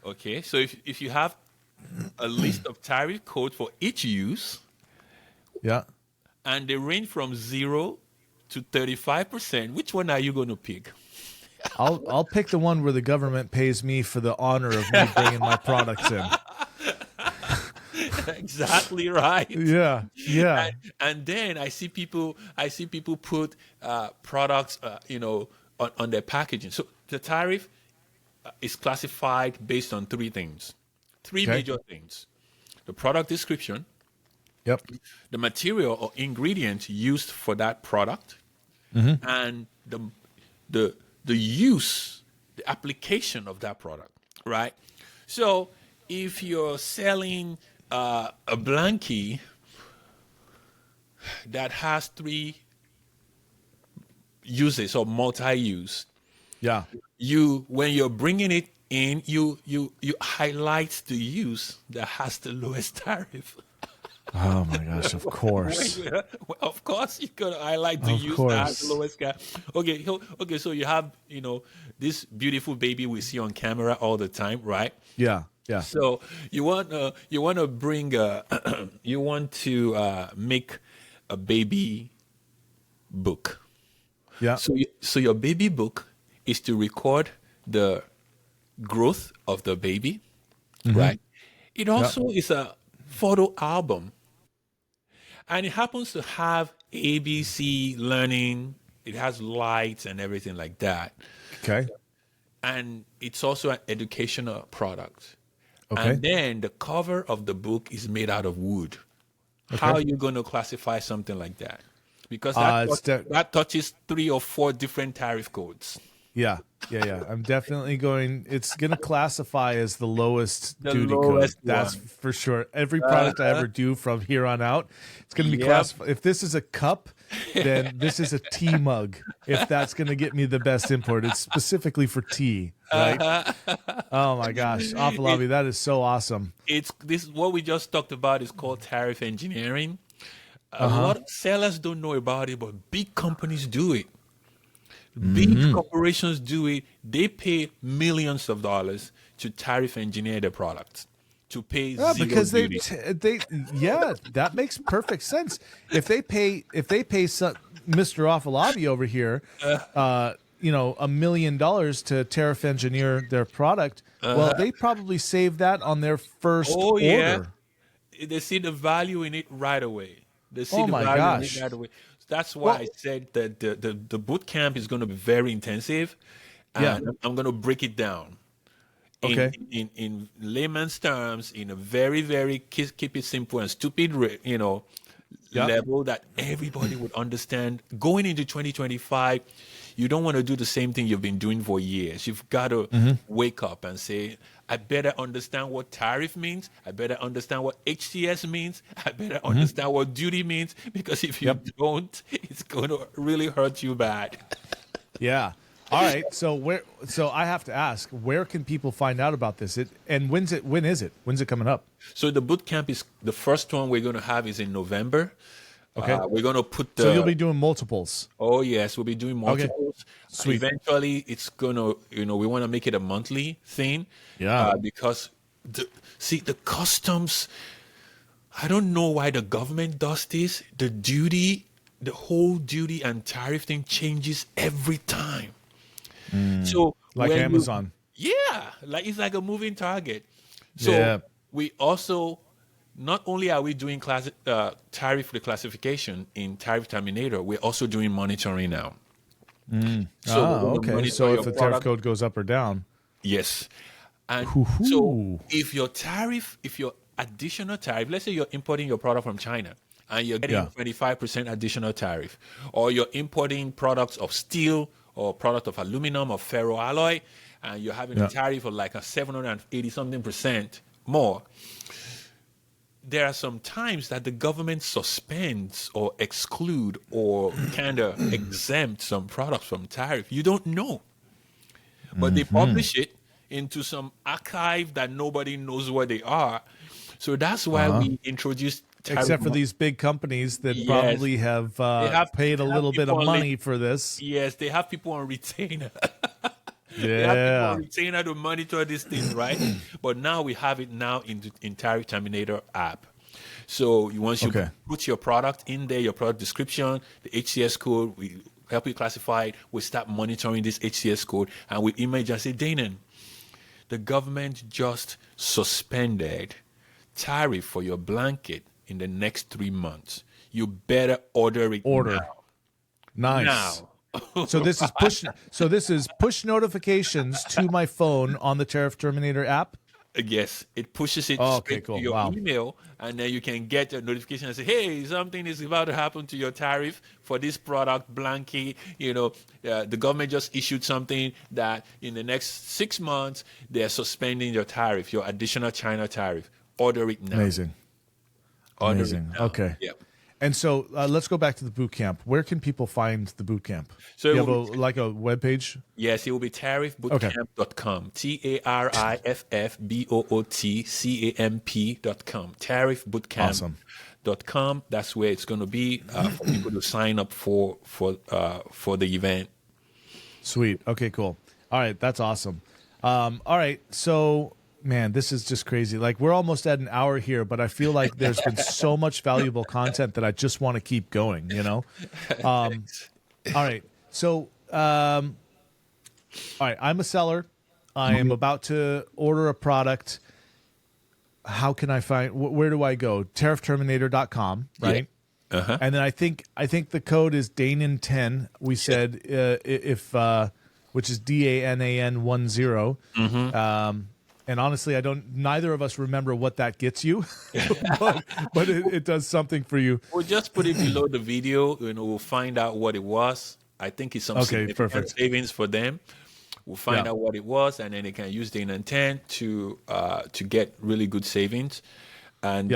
Okay, so if you have a list of tariff codes for each use, and they range from 0 to 35%, which one are you going to pick? I'll pick the one where the government pays me for the honor of me bringing my products in. Exactly right. Yeah. And then I see people put products, on their packaging. So the tariff is classified based on three major things: the product description, the material or ingredient used for that product, and the use, the application of that product, right? So if you're selling a blankie that has 3 uses or multi-use, when you're bringing it in, you highlight the use that has the lowest tariff. Oh my gosh! Of course. Of course, you gotta highlight the use that has the lowest cap. Okay. So you have this beautiful baby we see on camera all the time, right? Yeah. So you want to bring you want to make a baby book. Yeah. So your baby book is to record the growth of the baby, right? It also is a photo album, and it happens to have ABC learning. It has lights and everything like that. Okay. And it's also an educational product. Okay. And then the cover of the book is made out of wood. Okay. How are you going to classify something like that? Because that touches 3 or 4 different tariff codes. Yeah. I'm definitely going. It's going to classify as the lowest duty code. That's for sure. Every product I ever do from here on out, it's going to be classified. If this is a cup, then this is a tea mug. If that's going to get me the best import, it's specifically for tea, right? Oh my gosh, Afolabi, that is so awesome. What we just talked about is called tariff engineering. A lot of sellers don't know about it, but big companies do it. Big corporations do it. They pay millions of dollars to tariff engineer their products, to pay zero because duty. That makes perfect sense. If they pay Mr. Afolabi over here, $1 million to tariff engineer their product, well, they probably save that on their first order. They see the value in it right away. That's why I said that the boot camp is going to be very intensive, and I'm going to break it down in layman's terms, in a very, very keep it simple and stupid, level that everybody would understand. Going into 2025, you don't want to do the same thing you've been doing for years. You've got to wake up and say, I better understand what tariff means. I better understand what HTS means. I better understand what duty means, because if you don't, it's going to really hurt you bad. Yeah. All right. So I have to ask, where can people find out about this? When is it? When's it coming up? So the bootcamp is the first one we're going to have is in November. Okay. We're going to put the. So you'll be doing multiples. Oh yes, we'll be doing multiples. Okay. Sweet. Eventually, it's gonna. We want to make it a monthly thing. Yeah. Because the customs. I don't know why the government does this. The whole duty and tariff thing changes every time. So Like when Amazon. it's like a moving target. So we also. Not only are we doing tariff reclassification in Tariff Terminator, we're also doing monitoring now. Okay. So if the tariff code goes up or down. Yes. And so if your additional tariff, let's say you're importing your product from China and you're getting 25% additional tariff, or you're importing products of steel or product of aluminum or ferroalloy, and you're having a tariff of like a 780-something% more, there are some times that the government suspends or exclude or kind of exempt some products from tariff. You don't know. But they publish it into some archive that nobody knows where they are. So that's why we introduced tariff. Except for these big companies that probably have paid a little bit of money for this. Yes, they have people on retainer. Yeah. They have people on retainer to monitor these things, right? But now we have it now in Tariff Terminator app. So once you put your product in there, your product description, the HCS code, we help you classify it. We start monitoring this HCS code, and we email and say, Danan, the government just suspended tariff for your blanket in the next 3 months. You better order it now. Nice. Now. So this is push notifications to my phone on the Tariff Terminator app. Yes, it pushes it straight to your email, and then you can get a notification and say, "Hey, something is about to happen to your tariff for this product, blanket. The government just issued something that in the next 6 months they're suspending your tariff, your additional China tariff. Order it now." Amazing. Amazing. Okay. Yeah. And so let's go back to the boot camp. Where can people find the boot camp? So you have a web page? Yes, it will be tariffbootcamp.com. TARIFFBOOTCAMP.com. Tariffbootcamp.com. That's where it's going to be for people to sign up for the event. Sweet. Okay, cool. All right, that's awesome. All right, so man, this is just crazy. Like, we're almost at an hour here, but I feel like there's been so much valuable content that I just want to keep going, all right. So, all right, I'm a seller. I am about to order a product. How can I where do I go? Tariffterminator.com, right? Yeah. And then I think the code is Danan10. We said which is DANAN10. And honestly, neither of us remember what that gets you, but it does something for you. We'll just put it below the video, we'll find out what it was. I think it's some significant savings for them. We'll find out what it was, and then they can use Danan 10 to get really good savings. And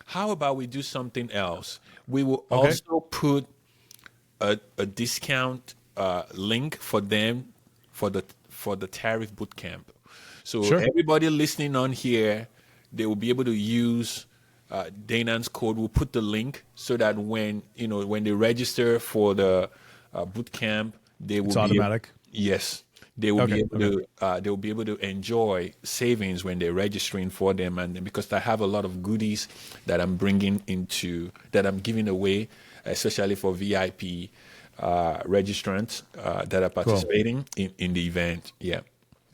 how about we do something else? We will also put a discount link for them for the Tariff Bootcamp. So everybody listening on here, they will be able to use Danan's code. We'll put the link so that when they register for the bootcamp, they will. It's automatic. Yes, they will be able to. They will be able to enjoy savings when they're registering for them, and because I have a lot of goodies that I'm giving away, especially for VIP registrants that are participating in the event. Yeah.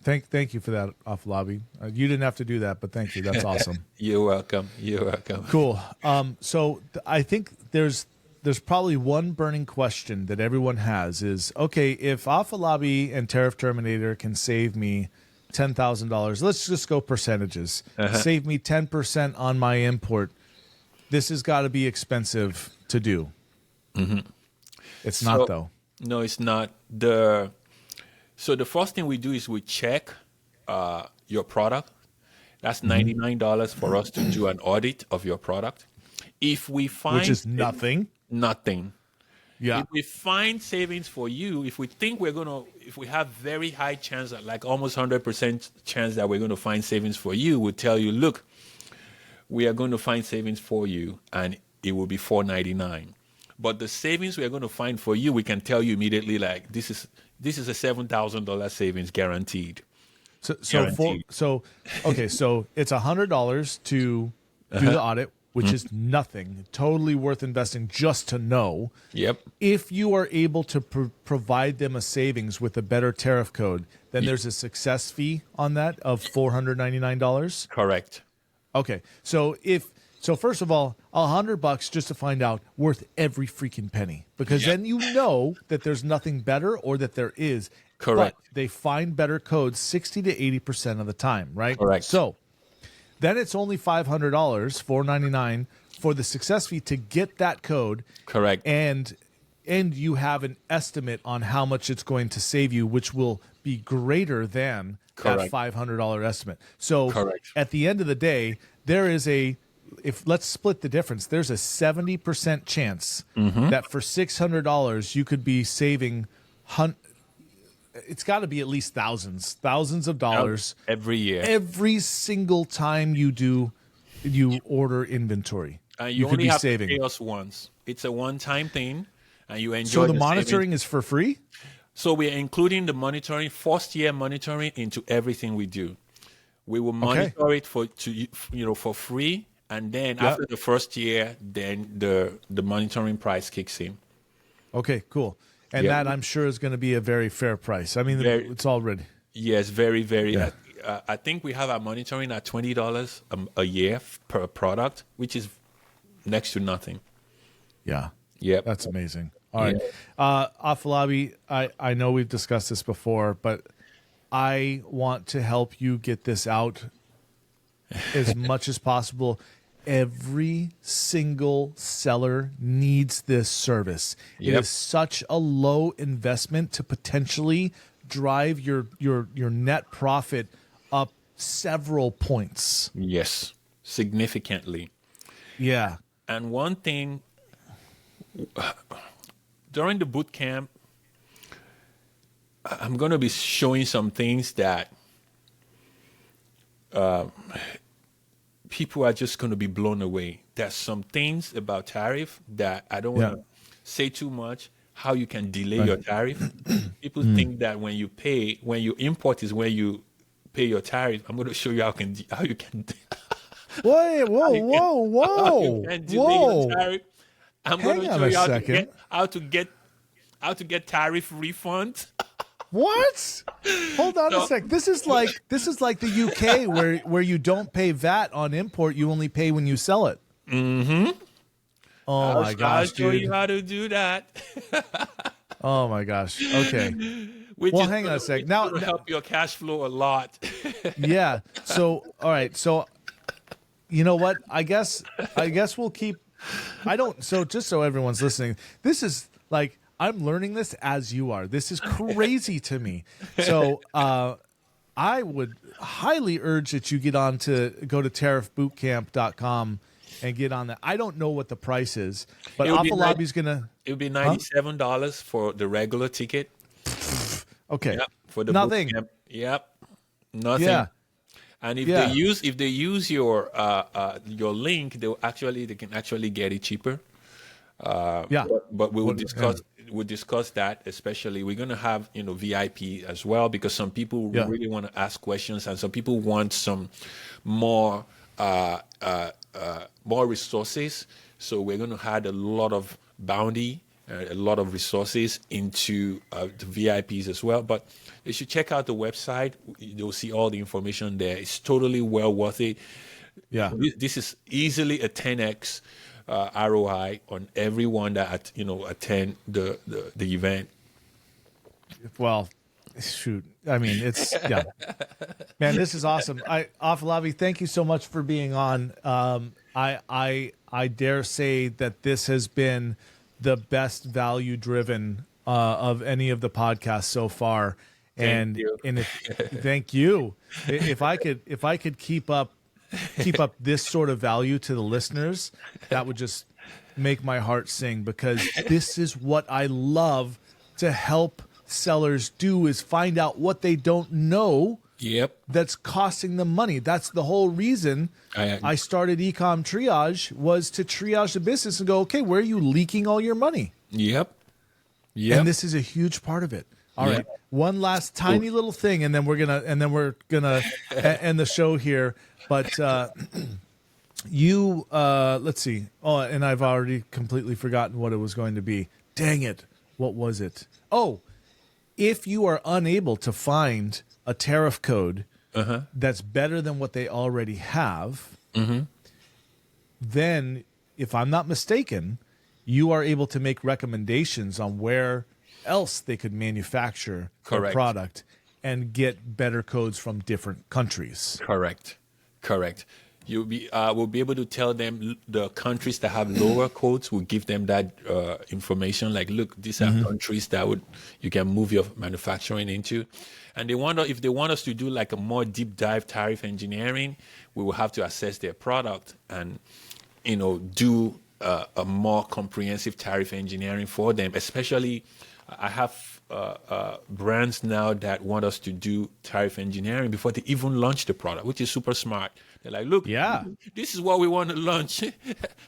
Thank you for that, Afolabi. You didn't have to do that, but thank you. That's awesome. You're welcome. Cool. So I think there's probably one burning question that everyone has is, okay, if Afolabi and Tariff Terminator can save me $10,000, let's just go percentages. Save me 10% on my import. This has got to be expensive to do. Mm-hmm. It's not, though. No, it's not. So the first thing we do is we check your product. That's $99 for us to do an audit of your product. If we find Which is nothing. nothing. Yeah. If we find savings for you, if we think if we have very high chance, like almost 100% chance that we're going to find savings for you, we'll tell you, look, we are going to find savings for you, and it will be $4.99. But the savings we are going to find for you, we can tell you immediately, like this is a $7,000 savings guaranteed. So it's $100 to do the audit, which is nothing, totally worth investing just to know. Yep. If you are able to provide them a savings with a better tariff code, then there's a success fee on that of $499. Correct. Okay. So first of all, $100 just to find out, worth every freaking penny, because then you know that there's nothing better, or that there is. Correct. But they find better codes 60 to 80% of the time, right? Correct. So then it's only $500, $499 for the success fee to get that code. Correct. And you have an estimate on how much it's going to save you, which will be greater than that $500 estimate. So at the end of the day, there is let's split the difference. There's a 70% chance that for $600 you could be saving it's got to be at least thousands of dollars every year, every single time you order inventory. You only have to pay us once. It's a one-time thing, and you enjoy. So the monitoring is for free. So we're including the monitoring, first year monitoring, into everything we do. We will monitor it for free, and then after the first year, then the monitoring price kicks in. Okay, cool. And that, I'm sure, is going to be a very fair price. I mean, it's already. Yes, very, very. Yeah. I think we have our monitoring at $20 a year per product, which is next to nothing. Yeah. Yep. That's amazing. All right. Afolabi, I know we've discussed this before, but I want to help you get this out as much as possible. Every single seller needs this service. It is such a low investment to potentially drive your net profit up several points. Yes, significantly. Yeah. And one thing, during the boot camp, I'm going to be showing some things that people are just going to be blown away. There's some things about tariff that I don't want to say too much. How you can delay your tariff. People think that when you import is when you pay your tariff. I'm going to show you how you can. Whoa! You can delay your tariff. I'm going to show you how to get tariff refund. What? Hold on a sec. This is like the UK where you don't pay VAT on import. You only pay when you sell it. Mm-hmm. Oh my gosh, I'll show you how to do that. Oh my gosh. Okay. Well, hang on a sec. Now it'll help your cash flow a lot. Yeah. So all right. So you know what? I guess we'll keep. So just so everyone's listening, this is like. I'm learning this as you are. This is crazy to me. So I would highly urge that you go to tariffbootcamp.com and get on that. I don't know what the price is, but Afolabi's going to... It would be $97 for the regular ticket. Okay. Yep, for the nothing. Bootcamp. Yep. Nothing. Yeah. And if they use your link, they can actually get it cheaper. But we will discuss. We'll discuss that, especially. We're going to have, VIP as well, because some people really want to ask questions, and some people want some more resources. So we're going to add a lot of bounty, a lot of resources into the VIPs as well. But you should check out the website. You'll see all the information there. It's totally well worth it. Yeah, this is easily a 10x. ROI on everyone that attend the event. Well, shoot, I mean, it's man, this is awesome. Afolabi, thank you so much for being on. I dare say that this has been the best value driven of any of the podcasts so far, And you. Thank you. If I could keep up this sort of value to the listeners, that would just make my heart sing, because this is what I love to help sellers do, is find out what they don't know. Yep. That's costing them money. That's the whole reason I started eCom Triage, was to triage the business and go, okay, where are you leaking all your money? Yep. And this is a huge part of it. All right. One last tiny little thing, and then we're gonna end the show here. But you let's see. Oh, and I've already completely forgotten what it was going to be. Dang it. What was it? Oh, if you are unable to find a tariff code that's better than what they already have, then, if I'm not mistaken, you are able to make recommendations on where else they could manufacture their product and get better codes from different countries. Correct. You'll be we'll be able to tell them the countries that have lower codes. We'll give them that information. Like, look, these are countries that you can move your manufacturing into. And if they want us to do like a more deep dive tariff engineering, we will have to assess their product and do a more comprehensive tariff engineering for them. Especially, I have brands now that want us to do tariff engineering before they even launch the product, which is super smart. They're like, look, this is what we want to launch.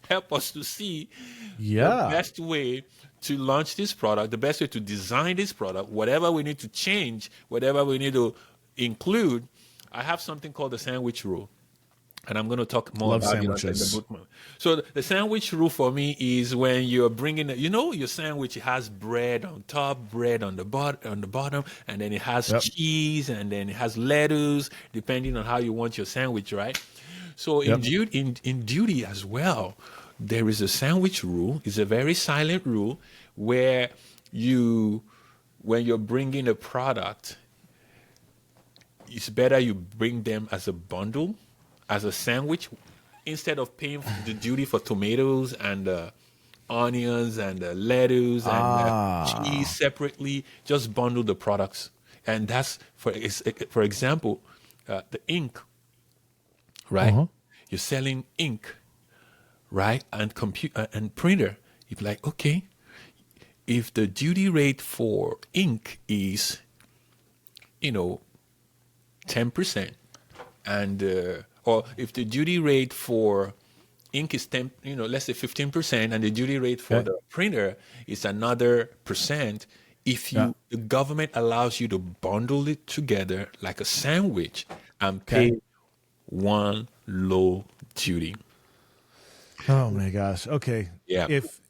Help us to see the best way to launch this product, the best way to design this product, whatever we need to change, whatever we need to include. I have something called the sandwich rule. And I'm going to talk more about sandwiches. So the sandwich rule for me is when you're bringing, your sandwich has bread on top, bread on the bottom, and then it has cheese, and then it has lettuce, depending on how you want your sandwich, right? So in duty as well, there is a sandwich rule. It's a very silent rule where when you're bringing a product, it's better you bring them as a bundle, as a sandwich, instead of paying the duty for tomatoes and onions and lettuce and cheese separately. Just bundle the products. And that's, for example, the ink, right? You're selling ink, right? And and printer. You're like, okay, if the duty rate for ink is, 10%, and or if the duty rate for ink is 10, let's say 15%, and the duty rate for the printer is another percent, if the government allows you to bundle it together like a sandwich and pay one low duty. Oh my gosh. Okay. Yeah. If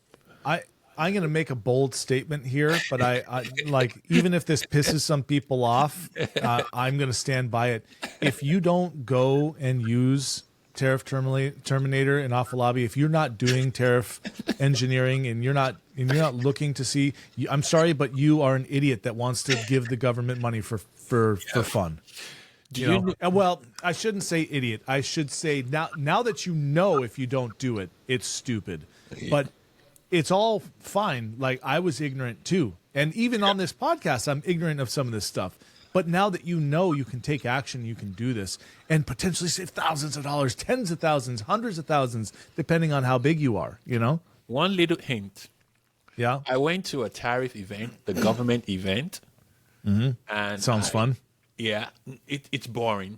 I'm going to make a bold statement here, but I like, even if this pisses some people off, I'm going to stand by it. If you don't go and use Tariff Terminator and Afolabi, if you're not doing tariff engineering and you're not looking to see, I'm sorry, but you are an idiot that wants to give the government money for fun. Well, I shouldn't say idiot. I should say now that if you don't do it, it's stupid. But it's all fine. Like, I was ignorant too. And even on this podcast, I'm ignorant of some of this stuff. But now that you can take action, you can do this and potentially save thousands of dollars, tens of thousands, hundreds of thousands, depending on how big you are, One little hint. Yeah. I went to a tariff event, the government event. And sounds fun. Yeah. It's boring.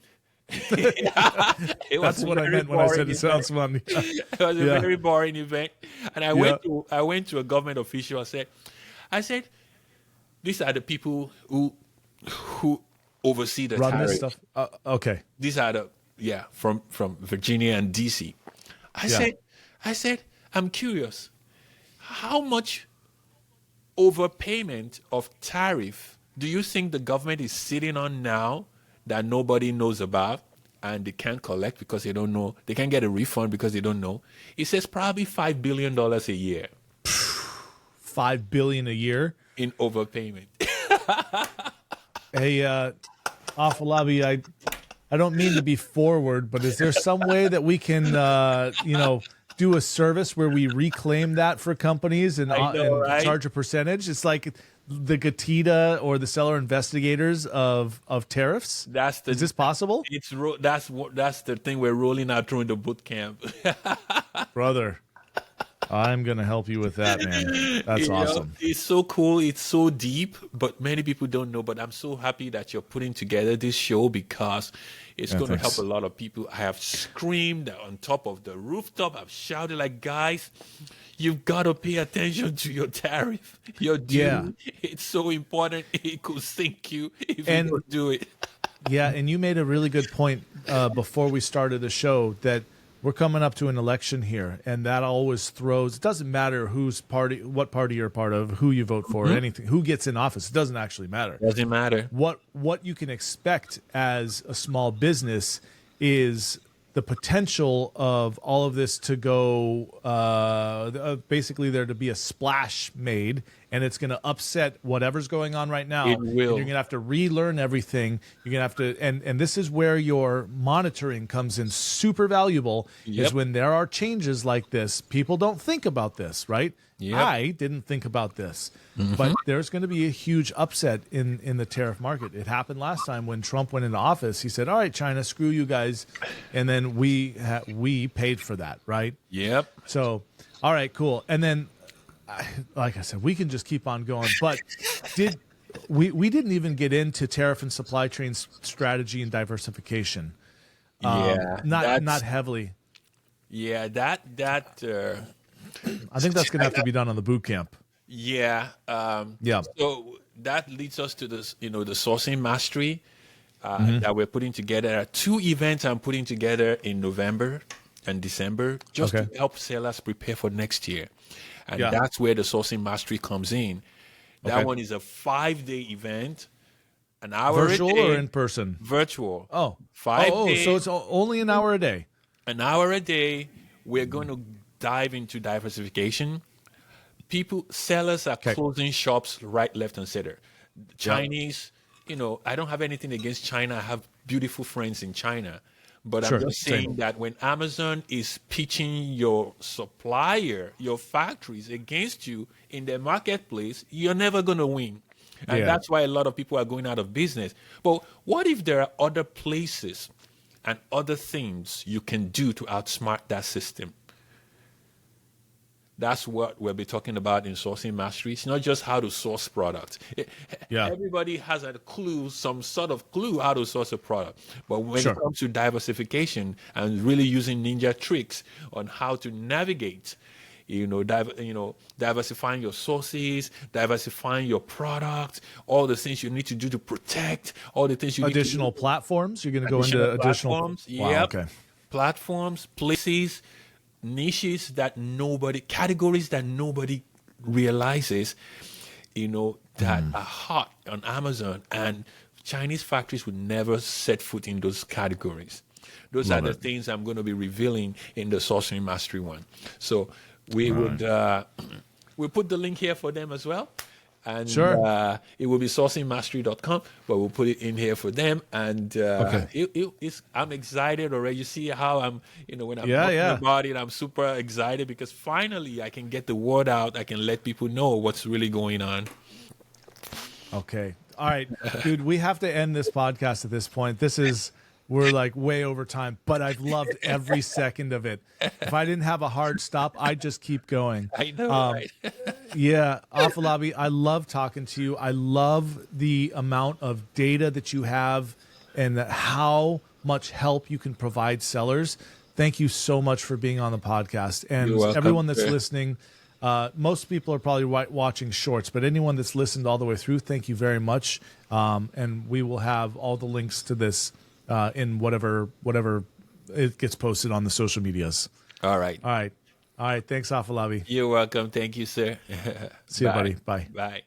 That's what I meant when I said it sounds fun. It was a very boring event, and I went to a government official. I said, these are the people who oversee the run tariff. This stuff. Okay, these are from Virginia and DC. I said, I'm curious, how much overpayment of tariff do you think the government is sitting on now that nobody knows about, and they can't collect because they don't know? They can't get a refund because they don't know. It says probably $5 billion a year. $5 billion a year in overpayment. Hey, Afolabi, I don't mean to be forward, but is there some way that we can, do a service where we reclaim that for companies and right? charge a percentage? It's like the Gatita or the seller investigators of tariffs? Is this possible? That's the thing we're rolling out through the bootcamp. Brother, I'm going to help you with that, man. That's awesome. It's so cool. It's so deep, but many people don't know. But I'm so happy that you're putting together this show because it's going to help a lot of people. I have screamed on top of the rooftop. I've shouted like, guys, you've got to pay attention to your tariff. Your due. Yeah. It's so important. It could sink you if you don't do it. Yeah, and you made a really good point before we started the show that we're coming up to an election here, and that always throws. It doesn't matter what party you're part of, who you vote for, anything, who gets in office. It doesn't actually matter. Doesn't matter. What you can expect as a small business is the potential of all of this to go. Basically, there to be a splash made, and it's going to upset whatever's going on right now. It will. And you're going to have to relearn everything. You're going to have to, and this is where your monitoring comes in super valuable. Yep. Is when there are changes like this. People don't think about this, right? Yep. I didn't think about this, but there's going to be a huge upset in the tariff market. It happened last time when Trump went into office. He said, "All right, China, screw you guys," and then we paid for that, right? Yep. So, all right, cool. And then, like I said, we can just keep on going. But we didn't even get into tariff and supply chain strategy and diversification? Not heavily. Yeah, that. I think that's going to have to be done on the boot camp. Yeah. Yeah. So that leads us to this, the sourcing mastery that we're putting together. There are 2 events I'm putting together in November and December just to help sellers prepare for next year. And that's where the sourcing mastery comes in. That one is a 5-day event, an hour Virtual a day. or in person? Virtual. Oh. 5 days. So it's only an hour a day. An hour a day. We're going to dive into diversification. Sellers are closing shops right, left, and center. Chinese, I don't have anything against China. I have beautiful friends in China. But I'm just saying that when Amazon is pitching your supplier, your factories against you in their marketplace, you're never going to win. And that's why a lot of people are going out of business. But what if there are other places and other things you can do to outsmart that system? That's what we'll be talking about in Sourcing Mastery. It's not just how to source products. Everybody has a clue, some sort of clue how to source a product. But when it comes to diversification and really using ninja tricks on how to navigate, diversifying your sources, diversifying your product, all the things you need to do to protect, all the things you additional need to do. Platforms. You're going to go into additional platforms. Wow, okay. Platforms, places, niches categories that nobody realizes, that are hot on Amazon, and Chinese factories would never set foot in those categories. Those are the things I'm going to be revealing in the Sourcing Mastery one. So we'll put the link here for them as well. And it will be sourcingmastery.com, but we'll put it in here for them. And I'm excited already. You see how I'm, when I'm talking about it, I'm super excited because finally I can get the word out. I can let people know what's really going on. Okay. All right, dude, we have to end this podcast at this point. We're like way over time, but I've loved every second of it. If I didn't have a hard stop, I'd just keep going. I know, right? Yeah, Afolabi, I love talking to you. I love the amount of data that you have and how much help you can provide sellers. Thank you so much for being on the podcast. And everyone that's listening, most people are probably watching shorts, but anyone that's listened all the way through, thank you very much. And we will have all the links to this in whatever it gets posted on the social medias. All right. Thanks, Afolabi. You're welcome. Thank you, sir. See you, buddy. Bye. Bye.